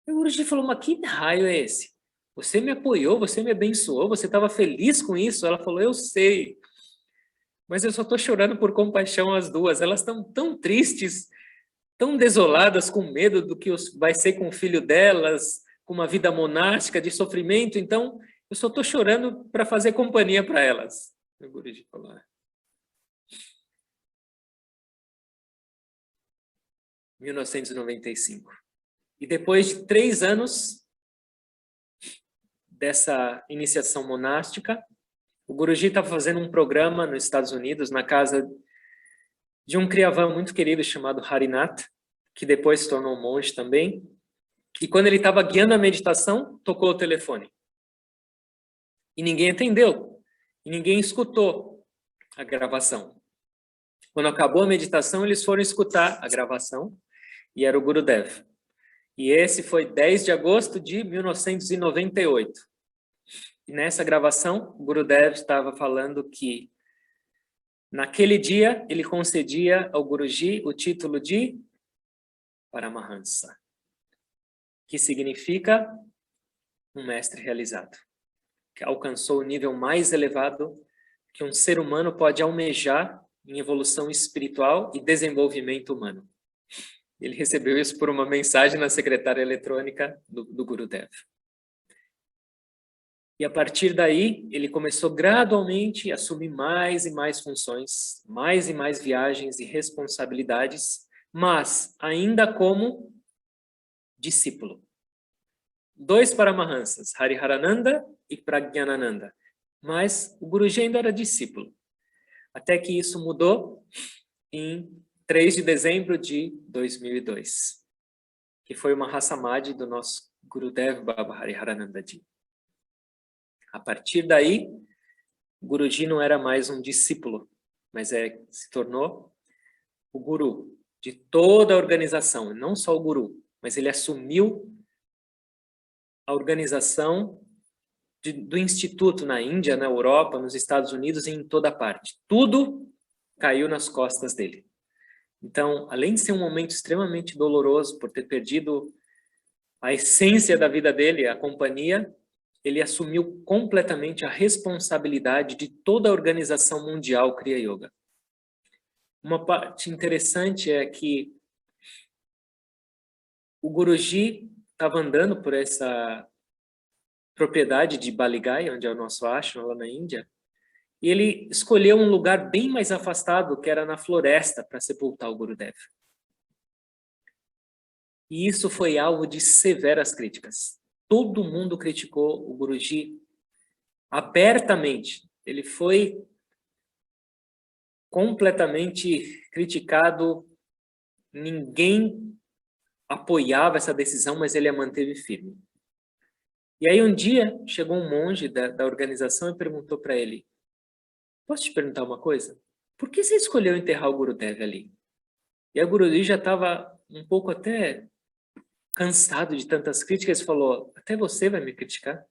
E o Guruji falou, mas que raio é esse? Você me apoiou, você me abençoou, você estava feliz com isso? Ela falou, eu sei, mas eu só estou chorando por compaixão as duas. Elas estão tão tristes, tão desoladas, com medo do que vai ser com o filho delas, com uma vida monástica de sofrimento, então eu só estou chorando para fazer companhia para elas. O Guruji falou. 1995. E depois de 3 anos dessa iniciação monástica, o Guruji estava fazendo um programa nos Estados Unidos, na casa de um criavã muito querido chamado Harinath, que depois se tornou monge também. E quando ele estava guiando a meditação, tocou o telefone. E ninguém atendeu. E ninguém escutou a gravação. Quando acabou a meditação, eles foram escutar a gravação. E era o Gurudev. E esse foi 10 de agosto de 1998. E nessa gravação, o Gurudev estava falando que naquele dia ele concedia ao Guruji o título de Paramahansa, que significa um mestre realizado, que alcançou o nível mais elevado que um ser humano pode almejar em evolução espiritual e desenvolvimento humano. Ele recebeu isso por uma mensagem na secretária eletrônica do Gurudev. E a partir daí, ele começou gradualmente a assumir mais e mais funções, mais e mais viagens e responsabilidades, mas ainda como discípulo. 2 Paramahansas, Hariharananda e Prajnanananda. Mas o Guruji ainda era discípulo. Até que isso mudou em 3 de dezembro de 2002, que foi uma Rasamadhi do nosso Gurudev Baba Hariharananda Ji. A partir daí, Guruji não era mais um discípulo, mas se tornou o guru de toda a organização, não só o guru, mas ele assumiu a organização do instituto na Índia, na Europa, nos Estados Unidos e em toda parte. Tudo caiu nas costas dele. Então, além de ser um momento extremamente doloroso por ter perdido a essência da vida dele, a companhia, ele assumiu completamente a responsabilidade de toda a organização mundial Kriya Yoga. Uma parte interessante é que o Guruji estava andando por essa propriedade de Baligai, onde é o nosso ashram, lá na Índia, e ele escolheu um lugar bem mais afastado, que era na floresta, para sepultar o Gurudev. E isso foi alvo de severas críticas. Todo mundo criticou o Guruji abertamente. Ele foi completamente criticado. Ninguém apoiava essa decisão, mas ele a manteve firme. E aí um dia chegou um monge da organização e perguntou para ele: posso te perguntar uma coisa? Por que você escolheu enterrar o Gurudev ali? E o Guruji já estava um pouco até cansado de tantas críticas, falou: até você vai me criticar?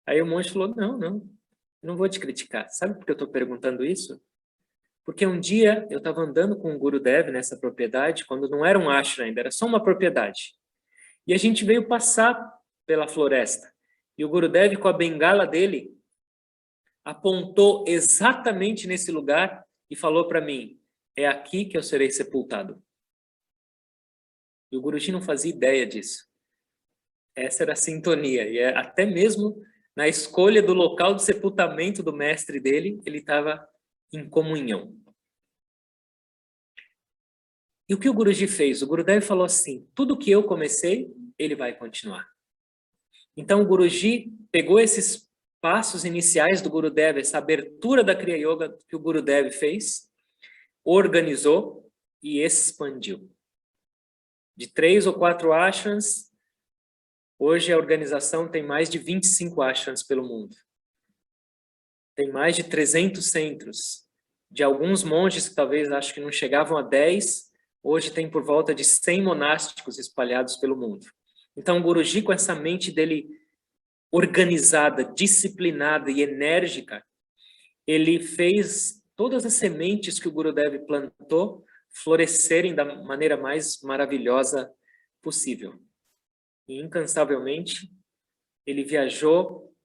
Aí o monge falou: não vou te criticar. Sabe por que eu estou perguntando isso? Porque um dia eu estava andando com o Gurudev nessa propriedade, quando não era um ashram ainda, era só uma propriedade. E a gente veio passar pela floresta. E o Gurudev, com a bengala dele, apontou exatamente nesse lugar e falou para mim: é aqui que eu serei sepultado. E o Guruji não fazia ideia disso. Essa era a sintonia. E até mesmo na escolha do local de sepultamento do mestre dele, ele estava em comunhão. E o que o Guruji fez? O Gurudev falou assim: tudo que eu comecei, ele vai continuar. Então o Guruji pegou esses passos iniciais do Gurudev, essa abertura da Kriya Yoga que o Gurudev fez, organizou e expandiu. De 3 ou 4 ashrams, hoje a organização tem mais de 25 ashrams pelo mundo. Tem mais de 300 centros. De alguns monges que talvez acho que não chegavam a 10, hoje tem por volta de 100 monásticos espalhados pelo mundo. Então o Guruji, com essa mente dele organizada, disciplinada e enérgica, ele fez todas as sementes que o Gurudev plantou, florescerem da maneira mais maravilhosa possível. E, incansavelmente, ele viajou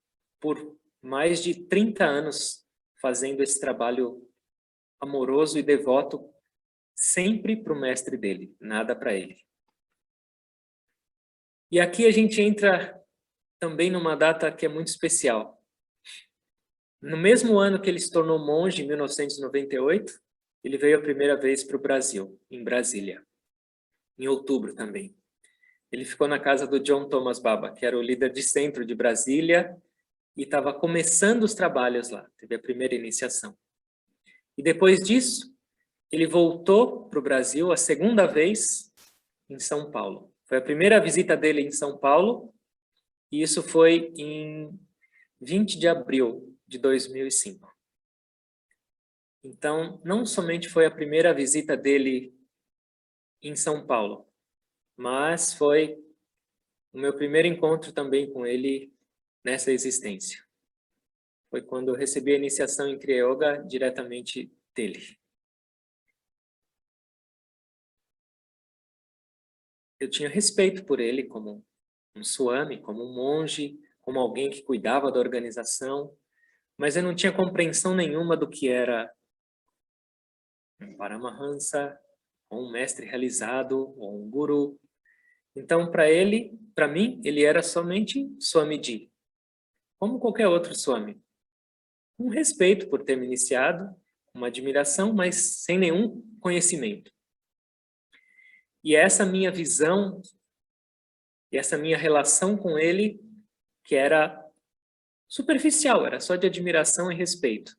por mais de 30 anos fazendo esse trabalho amoroso e devoto, sempre para o mestre dele, nada para ele. E aqui a gente entra também numa data que é muito especial. No mesmo ano que ele se tornou monge, em 1998, ele veio a primeira vez para o Brasil, em Brasília, em outubro também. Ele ficou na casa do John Thomas Baba, que era o líder de centro de Brasília, e estava começando os trabalhos lá, teve a primeira iniciação. E depois disso, ele voltou para o Brasil a segunda vez em São Paulo. Foi a primeira visita dele em São Paulo, e isso foi em 20 de abril de 2005. Então, não somente foi a primeira visita dele em São Paulo, mas foi o meu primeiro encontro também com ele nessa existência. Foi quando eu recebi a iniciação em Kriya Yoga diretamente dele. Eu tinha respeito por ele como um swami, como um monge, como alguém que cuidava da organização, mas eu não tinha compreensão nenhuma do que era um Paramahansa, ou um mestre realizado, ou um guru. Então, para mim, ele era somente Swamiji, como qualquer outro Swami. Um respeito por ter me iniciado, uma admiração, mas sem nenhum conhecimento. E essa minha visão, e essa minha relação com ele, que era superficial, era só de admiração e respeito.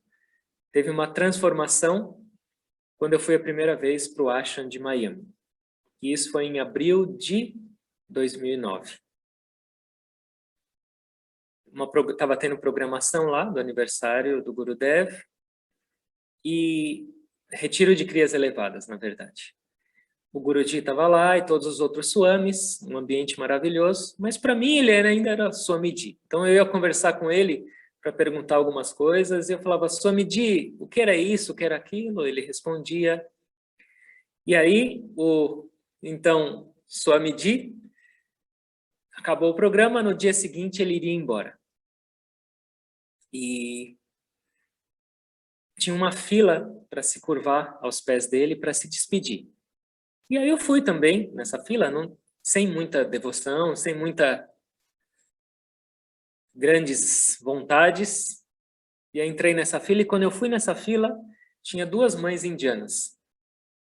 Teve uma transformação quando eu fui a primeira vez para o Ashram de Miami. E isso foi em abril de 2009. Estava tendo programação lá do aniversário do Gurudev e retiro de crias elevadas, na verdade. O Guruji estava lá e todos os outros swamis, um ambiente maravilhoso, mas para mim ele ainda era Swamiji. Então eu ia conversar com ele para perguntar algumas coisas e eu falava, Swamiji, o que era isso, o que era aquilo? Ele respondia. E aí, então, Swamiji acabou o programa, no dia seguinte ele iria embora. E tinha uma fila para se curvar aos pés dele para se despedir. E aí eu fui também nessa fila, sem muita devoção, sem muita grandes vontades. E aí entrei nessa fila e quando eu fui nessa fila, tinha duas mães indianas,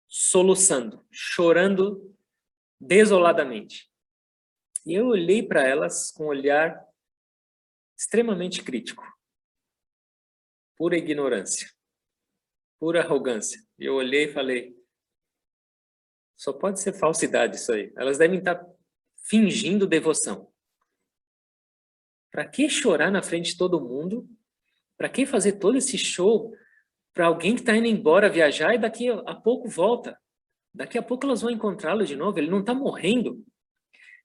soluçando, chorando desoladamente. E eu olhei para elas com um olhar extremamente crítico. Pura ignorância, pura arrogância. E eu olhei e falei, só pode ser falsidade isso aí. Elas devem estar fingindo devoção. Para que chorar na frente de todo mundo? Para que fazer todo esse show para alguém que está indo embora viajar e daqui a pouco volta? Daqui a pouco elas vão encontrá-lo de novo, ele não está morrendo.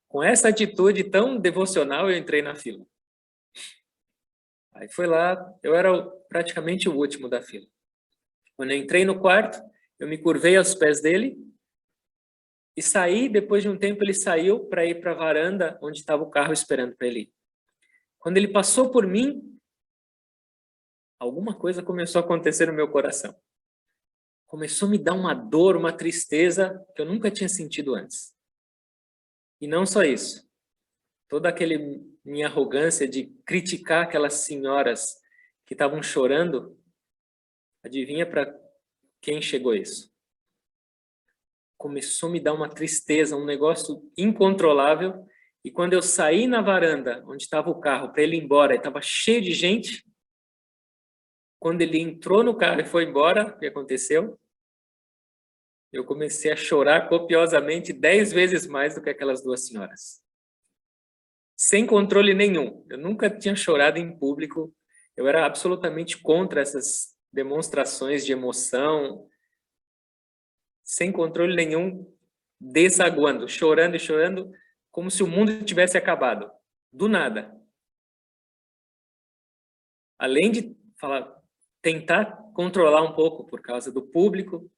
Com essa atitude tão devocional, eu entrei na fila. Aí foi lá, eu era praticamente o último da fila. Quando eu entrei no quarto, eu me curvei aos pés dele e saí, depois de um tempo ele saiu para ir para a varanda onde estava o carro esperando para ele ir. Quando ele passou por mim, alguma coisa começou a acontecer no meu coração. Começou a me dar uma dor, uma tristeza que eu nunca tinha sentido antes. E não só isso. Toda aquela minha arrogância de criticar aquelas senhoras que estavam chorando, adivinha para quem chegou isso? Começou a me dar uma tristeza, um negócio incontrolável. E quando eu saí na varanda, onde estava o carro, para ele ir embora, e estava cheio de gente, quando ele entrou no carro e foi embora, o que aconteceu? Eu comecei a chorar copiosamente 10 vezes mais do que aquelas duas senhoras. Sem controle nenhum. Eu nunca tinha chorado em público. Eu era absolutamente contra essas demonstrações de emoção. Sem controle nenhum, desaguando, chorando e chorando, como se o mundo tivesse acabado. Do nada. Além de tentar controlar um pouco por causa do público,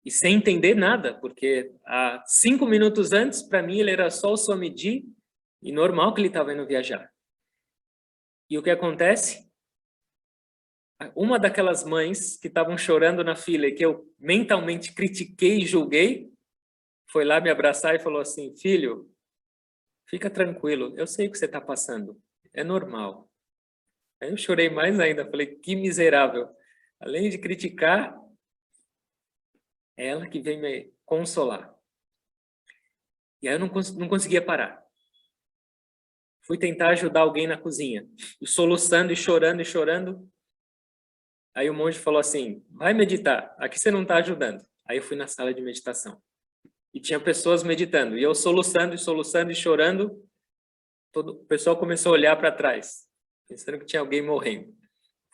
E sem entender nada, porque há 5 minutos antes, para mim, ele era só o Swamiji, e normal que ele estava indo viajar. E o que acontece? Uma daquelas mães que estavam chorando na fila e que eu mentalmente critiquei e julguei, foi lá me abraçar e falou assim, filho, fica tranquilo, eu sei o que você está passando, é normal. Aí eu chorei mais ainda, falei, que miserável. Além de criticar, é ela que vem me consolar. E aí eu não conseguia parar. Fui tentar ajudar alguém na cozinha, e soluçando e chorando e chorando. Aí o monge falou assim, vai meditar, aqui você não está ajudando. Aí eu fui na sala de meditação. E tinha pessoas meditando, e eu soluçando e soluçando e chorando. O pessoal começou a olhar para trás, pensando que tinha alguém morrendo.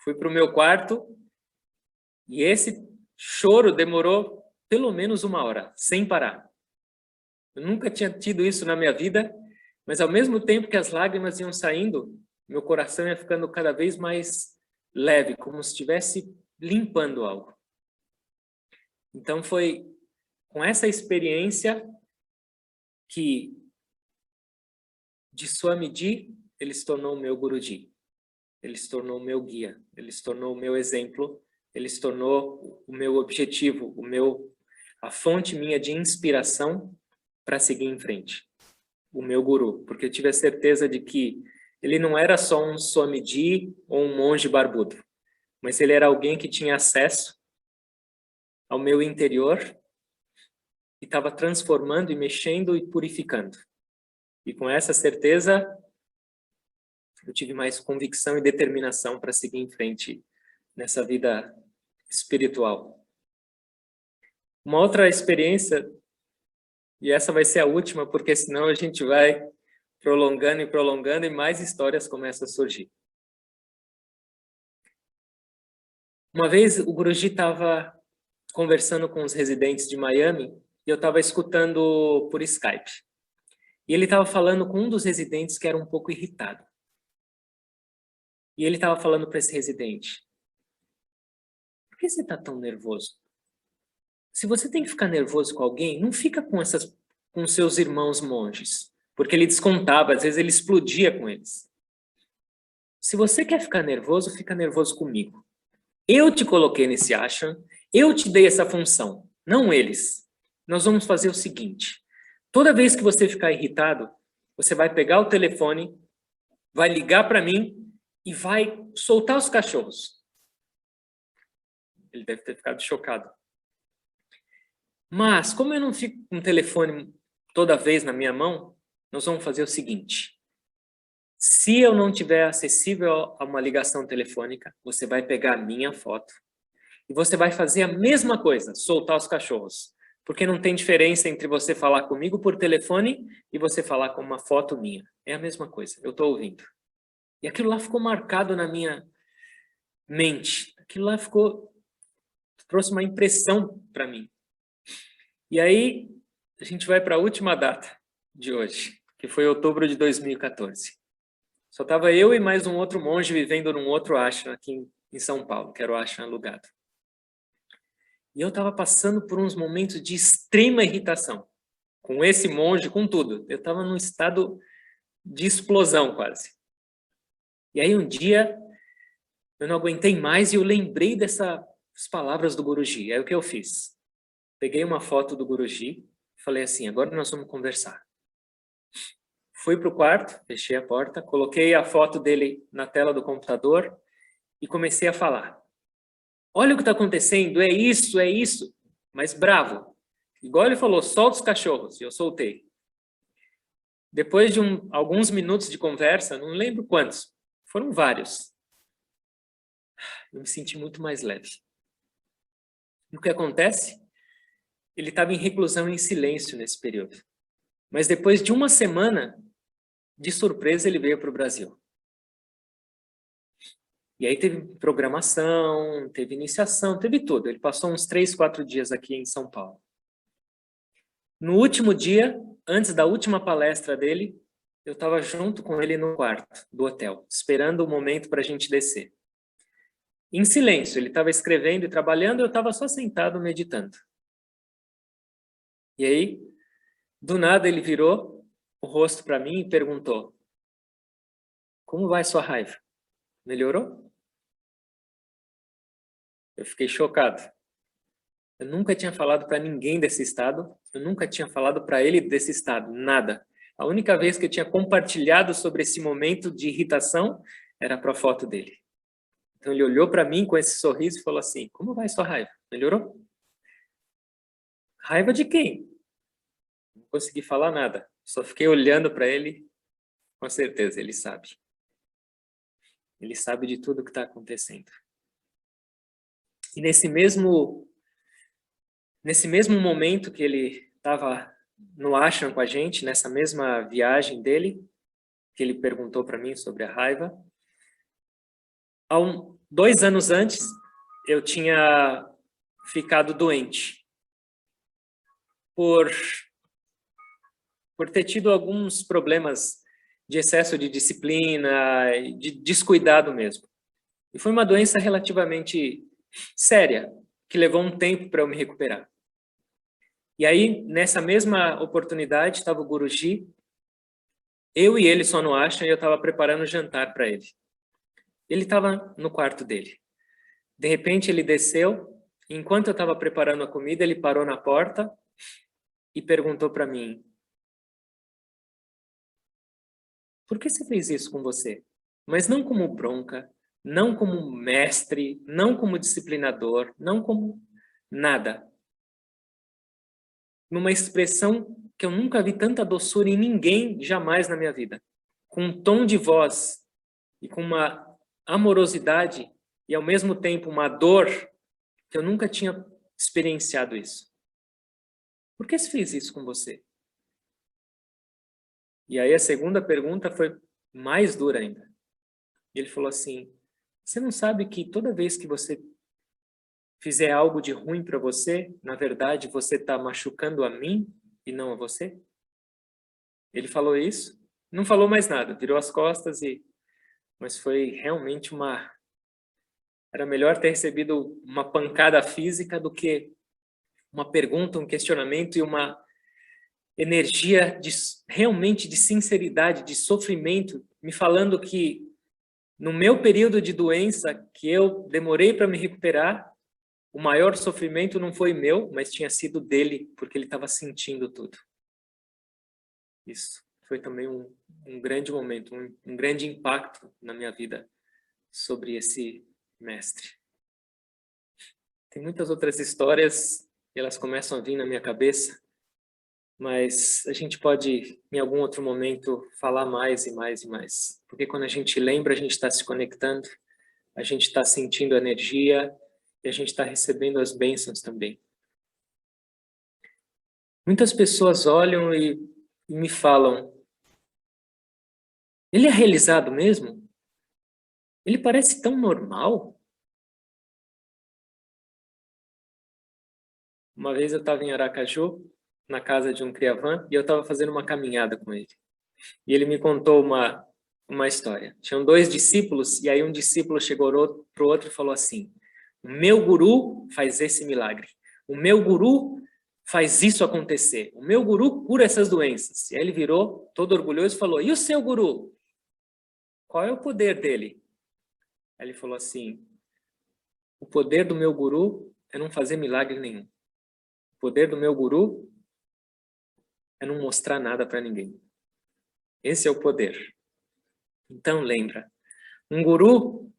Fui para o meu quarto, e esse choro demorou pelo menos 1 hora, sem parar. Eu nunca tinha tido isso na minha vida, mas ao mesmo tempo que as lágrimas iam saindo, meu coração ia ficando cada vez mais leve, como se estivesse limpando algo. Então foi com essa experiência que de Swamiji ele se tornou o meu Guruji. Ele se tornou o meu guia, ele se tornou o meu exemplo, ele se tornou o meu objetivo, a fonte minha de inspiração para seguir em frente. O meu guru, porque eu tive a certeza de que ele não era só um Swamiji ou um monge barbudo, mas ele era alguém que tinha acesso ao meu interior e estava transformando e mexendo e purificando. E com essa certeza, eu tive mais convicção e determinação para seguir em frente nessa vida espiritual. Uma outra experiência, e essa vai ser a última, porque senão a gente vai prolongando e prolongando e mais histórias começam a surgir. Uma vez o Guruji estava conversando com os residentes de Miami e eu estava escutando por Skype. E ele estava falando com um dos residentes que era um pouco irritado. E ele estava falando para esse residente, por que você está tão nervoso? Se você tem que ficar nervoso com alguém, não fica com seus irmãos monges. Porque ele descontava, às vezes ele explodia com eles. Se você quer ficar nervoso, fica nervoso comigo. Eu te coloquei nesse ashram, eu te dei essa função, não eles. Nós vamos fazer o seguinte, toda vez que você ficar irritado, você vai pegar o telefone, vai ligar para mim e vai soltar os cachorros. Ele deve ter ficado chocado. Mas, como eu não fico com o telefone toda vez na minha mão, nós vamos fazer o seguinte. Se eu não tiver acessível a uma ligação telefônica, você vai pegar a minha foto e você vai fazer a mesma coisa, soltar os cachorros. Porque não tem diferença entre você falar comigo por telefone e você falar com uma foto minha. É a mesma coisa, eu estou ouvindo. E aquilo lá ficou marcado na minha mente. Aquilo lá trouxe uma impressão para mim. E aí, a gente vai para a última data de hoje, que foi outubro de 2014. Só estava eu e mais um outro monge vivendo num outro ashram aqui em São Paulo, que era o ashram alugado. E eu estava passando por uns momentos de extrema irritação, com esse monge, com tudo. Eu estava num estado de explosão quase. E aí um dia, eu não aguentei mais e eu lembrei dessas palavras do Guruji. Aí o que eu fiz? Peguei uma foto do Guruji, falei assim, agora nós vamos conversar. Fui para o quarto, fechei a porta, coloquei a foto dele na tela do computador e comecei a falar. Olha o que está acontecendo, é isso, mas bravo. Igual ele falou, solta os cachorros, e eu soltei. Depois de alguns minutos de conversa, não lembro quantos, foram vários, eu me senti muito mais leve. E o que acontece? Ele estava em reclusão em silêncio nesse período. Mas depois de 1 semana, de surpresa, ele veio para o Brasil. E aí teve programação, teve iniciação, teve tudo. Ele passou uns 3, 4 dias aqui em São Paulo. No último dia, antes da última palestra dele, eu estava junto com ele no quarto do hotel, esperando o momento para a gente descer. Em silêncio, ele estava escrevendo e trabalhando, eu estava só sentado meditando. E aí, do nada, ele virou o rosto para mim e perguntou: como vai sua raiva? Melhorou? Eu fiquei chocado. Eu nunca tinha falado para ninguém desse estado, eu nunca tinha falado para ele desse estado, nada. A única vez que eu tinha compartilhado sobre esse momento de irritação era para a foto dele. Então ele olhou para mim com esse sorriso e falou assim: como vai sua raiva? Melhorou? Raiva de quem? Não consegui falar nada. Só fiquei olhando para ele. Com certeza, ele sabe. Ele sabe de tudo o que está acontecendo. E nesse mesmo momento que ele estava no ashram com a gente, nessa mesma viagem dele, que ele perguntou para mim sobre a raiva, 2 anos antes, eu tinha ficado doente por ter tido alguns problemas de excesso de disciplina, de descuidado mesmo. E foi uma doença relativamente séria, que levou um tempo para eu me recuperar. E aí, nessa mesma oportunidade, estava o Guruji, eu e ele só no ashram, e eu estava preparando o jantar para ele. Ele estava no quarto dele. De repente, ele desceu, e enquanto eu estava preparando a comida, ele parou na porta e perguntou para mim: por que você fez isso com você? Mas não como bronca, não como mestre, não como disciplinador, não como nada. Numa expressão que eu nunca vi tanta doçura em ninguém jamais na minha vida. Com um tom de voz e com uma amorosidade e ao mesmo tempo uma dor que eu nunca tinha experienciado isso. Por que você fez isso com você? E aí a segunda pergunta foi mais dura ainda. Ele falou assim: você não sabe que toda vez que você fizer algo de ruim para você, na verdade você está machucando a mim e não a você? Ele falou isso, não falou mais nada, virou as costas mas foi realmente era melhor ter recebido uma pancada física do que uma pergunta, um questionamento e uma energia realmente de sinceridade, de sofrimento, me falando que no meu período de doença, que eu demorei para me recuperar, o maior sofrimento não foi meu, mas tinha sido dele, porque ele estava sentindo tudo. Isso foi também um grande momento, um grande impacto na minha vida sobre esse mestre. Tem muitas outras histórias, e elas começam a vir na minha cabeça, mas a gente pode, em algum outro momento, falar mais e mais e mais. Porque quando a gente lembra, a gente está se conectando, a gente está sentindo a energia e a gente está recebendo as bênçãos também. Muitas pessoas olham e me falam: ele é realizado mesmo? Ele parece tão normal. Uma vez eu estava em Aracaju, na casa de um Criavan, e eu estava fazendo uma caminhada com ele. E ele me contou uma história. Tinham 2 discípulos, e aí um discípulo chegou para o outro e falou assim: o meu guru faz esse milagre. O meu guru faz isso acontecer. O meu guru cura essas doenças. E aí ele virou, todo orgulhoso, e falou: e o seu guru? Qual é o poder dele? Aí ele falou assim: o poder do meu guru é não fazer milagre nenhum. O poder do meu guru é não mostrar nada para ninguém. Esse é o poder. Então lembra, um guru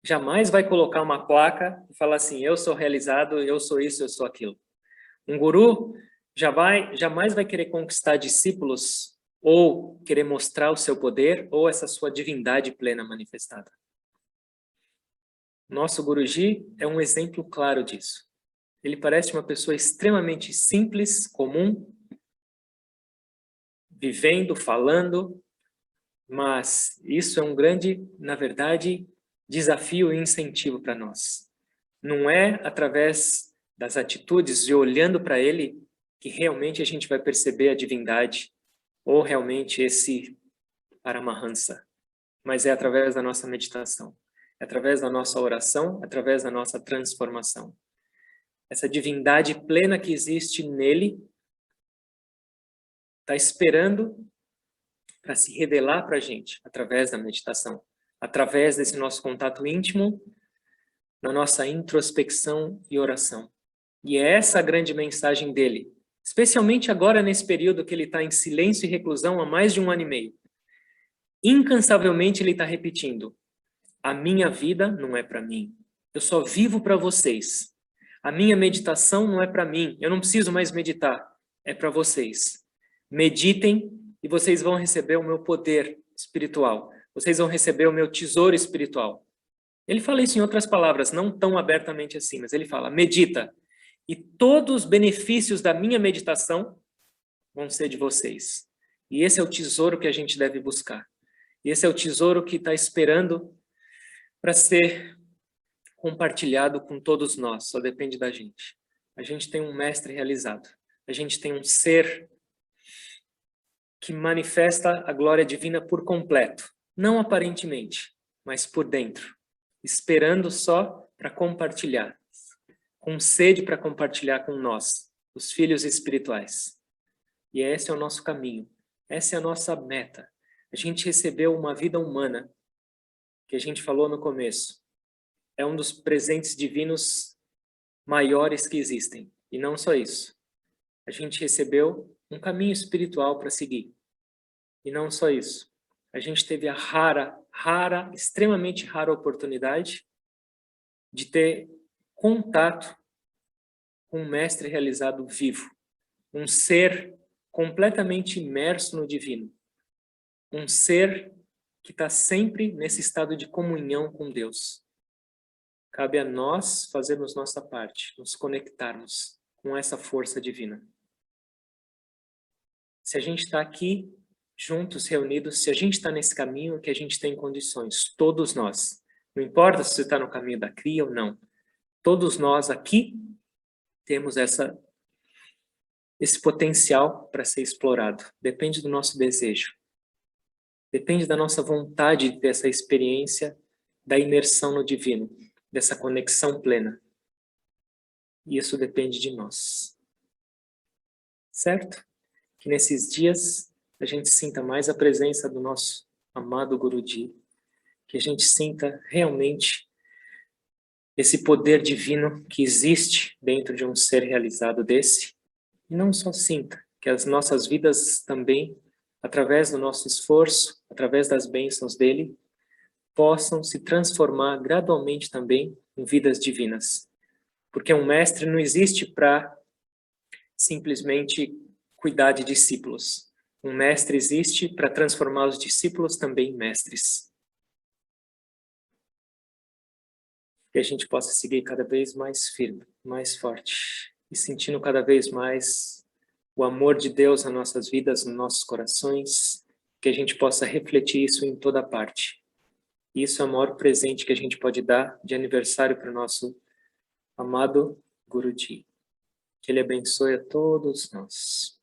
jamais vai colocar uma placa e falar assim: eu sou realizado, eu sou isso, eu sou aquilo. Um guru jamais vai querer conquistar discípulos ou querer mostrar o seu poder ou essa sua divindade plena manifestada. Nosso Guruji é um exemplo claro disso. Ele parece uma pessoa extremamente simples, comum, vivendo, falando, mas isso é um grande, na verdade, desafio e incentivo para nós. Não é através das atitudes e olhando para ele que realmente a gente vai perceber a divindade ou realmente esse Paramahansa, mas é através da nossa meditação, é através da nossa oração, é através da nossa transformação. Essa divindade plena que existe nele está esperando para se revelar para a gente através da meditação, através desse nosso contato íntimo, na nossa introspecção e oração. E é essa a grande mensagem dele, especialmente agora nesse período que ele está em silêncio e reclusão há mais de 1 ano e meio. Incansavelmente ele está repetindo: a minha vida não é para mim, eu só vivo para vocês. A minha meditação não é para mim, eu não preciso mais meditar, é para vocês. Meditem e vocês vão receber o meu poder espiritual, vocês vão receber o meu tesouro espiritual. Ele fala isso em outras palavras, não tão abertamente assim, mas ele fala: medita, e todos os benefícios da minha meditação vão ser de vocês. E esse é o tesouro que a gente deve buscar. E esse é o tesouro que está esperando para ser compartilhado com todos nós, só depende da gente. A gente tem um mestre realizado, a gente tem um ser que manifesta a glória divina por completo, não aparentemente, mas por dentro, esperando só para compartilhar, com sede para compartilhar com nós, os filhos espirituais. E esse é o nosso caminho, essa é a nossa meta. A gente recebeu uma vida humana, que a gente falou no começo, é um dos presentes divinos maiores que existem. E não só isso. A gente recebeu um caminho espiritual para seguir. E não só isso. A gente teve a extremamente rara oportunidade de ter contato com um mestre realizado vivo. Um ser completamente imerso no divino. Um ser que está sempre nesse estado de comunhão com Deus. Cabe a nós fazermos nossa parte, nos conectarmos com essa força divina. Se a gente está aqui, juntos, reunidos, se a gente está nesse caminho, que a gente tem condições, todos nós. Não importa se você está no caminho da cria ou não. Todos nós aqui temos esse potencial para ser explorado. Depende do nosso desejo. Depende da nossa vontade de ter essa experiência da imersão no divino, dessa conexão plena. E isso depende de nós. Certo? Que nesses dias a gente sinta mais a presença do nosso amado Guruji, que a gente sinta realmente esse poder divino que existe dentro de um ser realizado desse, e não só sinta, que as nossas vidas também, através do nosso esforço, através das bênçãos dele, possam se transformar gradualmente também em vidas divinas. Porque um mestre não existe para simplesmente cuidar de discípulos. Um mestre existe para transformar os discípulos também em mestres. Que a gente possa seguir cada vez mais firme, mais forte, e sentindo cada vez mais o amor de Deus nas nossas vidas, nos nossos corações, que a gente possa refletir isso em toda parte. Isso é o maior presente que a gente pode dar de aniversário para o nosso amado Guruji. Que ele abençoe a todos nós.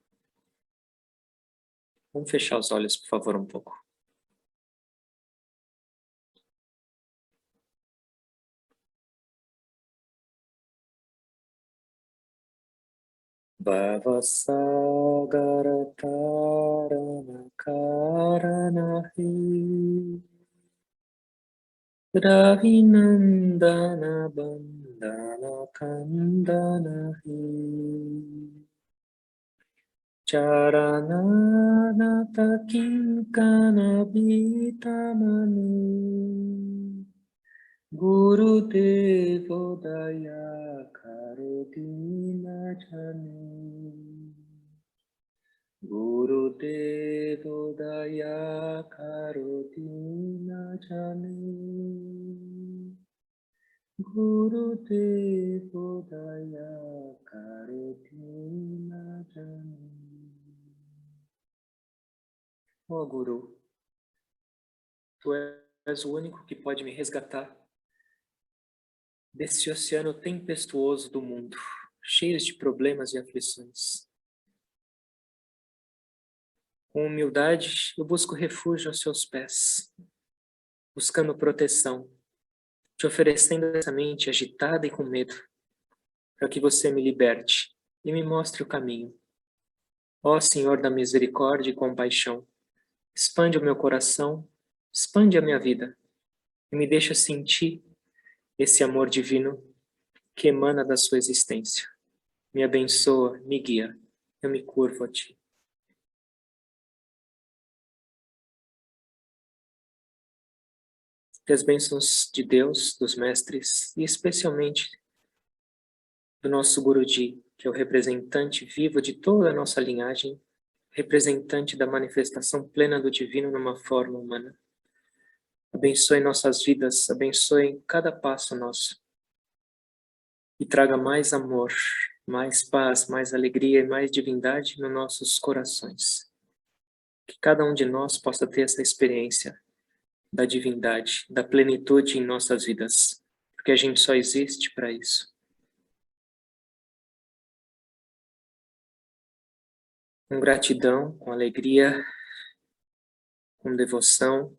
Vamos fechar os olhos, por favor, um pouco. Bhavasagara tarana karanahi Ravinandana bandana kandanahi Charananata kinkana vitamani Guru Devo Daya Karodina Jani Guru Devo Daya Karodina Jani Guru Devo Daya Karodina Jani. Ó Guru, Tu és o único que pode me resgatar desse oceano tempestuoso do mundo, cheio de problemas e aflições. Com humildade, eu busco refúgio aos seus pés, buscando proteção, te oferecendo essa mente agitada e com medo, para que você me liberte e me mostre o caminho. Ó Senhor da misericórdia e compaixão, expande o meu coração, expande a minha vida e me deixa sentir esse amor divino que emana da sua existência. Me abençoa, me guia, eu me curvo a Ti. Que as bênçãos de Deus, dos mestres, e especialmente do nosso Guruji, que é o representante vivo de toda a nossa linhagem, representante da manifestação plena do divino numa forma humana. Abençoe nossas vidas, abençoe cada passo nosso. E traga mais amor, mais paz, mais alegria e mais divindade nos nossos corações. Que cada um de nós possa ter essa experiência da divindade, da plenitude em nossas vidas, porque a gente só existe para isso. Com gratidão, com alegria, com devoção,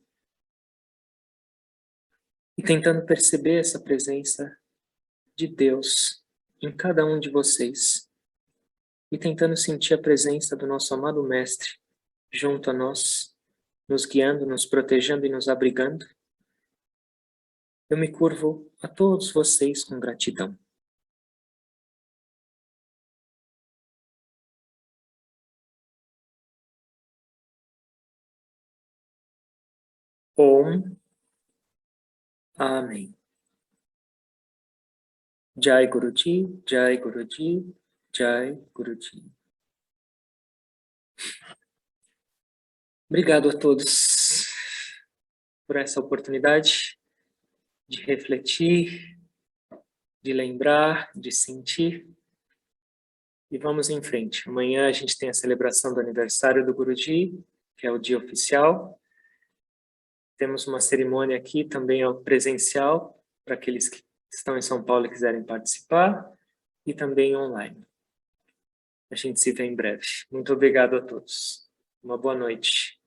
e tentando perceber essa presença de Deus em cada um de vocês, e tentando sentir a presença do nosso amado Mestre junto a nós, nos guiando, nos protegendo e nos abrigando. Eu me curvo a todos vocês com gratidão. Om. Amém. Jai Guruji, Jai Guruji, Jai Guruji. Obrigado a todos por essa oportunidade de refletir, de lembrar, de sentir. E vamos em frente. Amanhã a gente tem a celebração do aniversário do Guruji, que é o dia oficial. Temos uma cerimônia aqui também presencial, para aqueles que estão em São Paulo e quiserem participar, e também online. A gente se vê em breve. Muito obrigado a todos. Uma boa noite.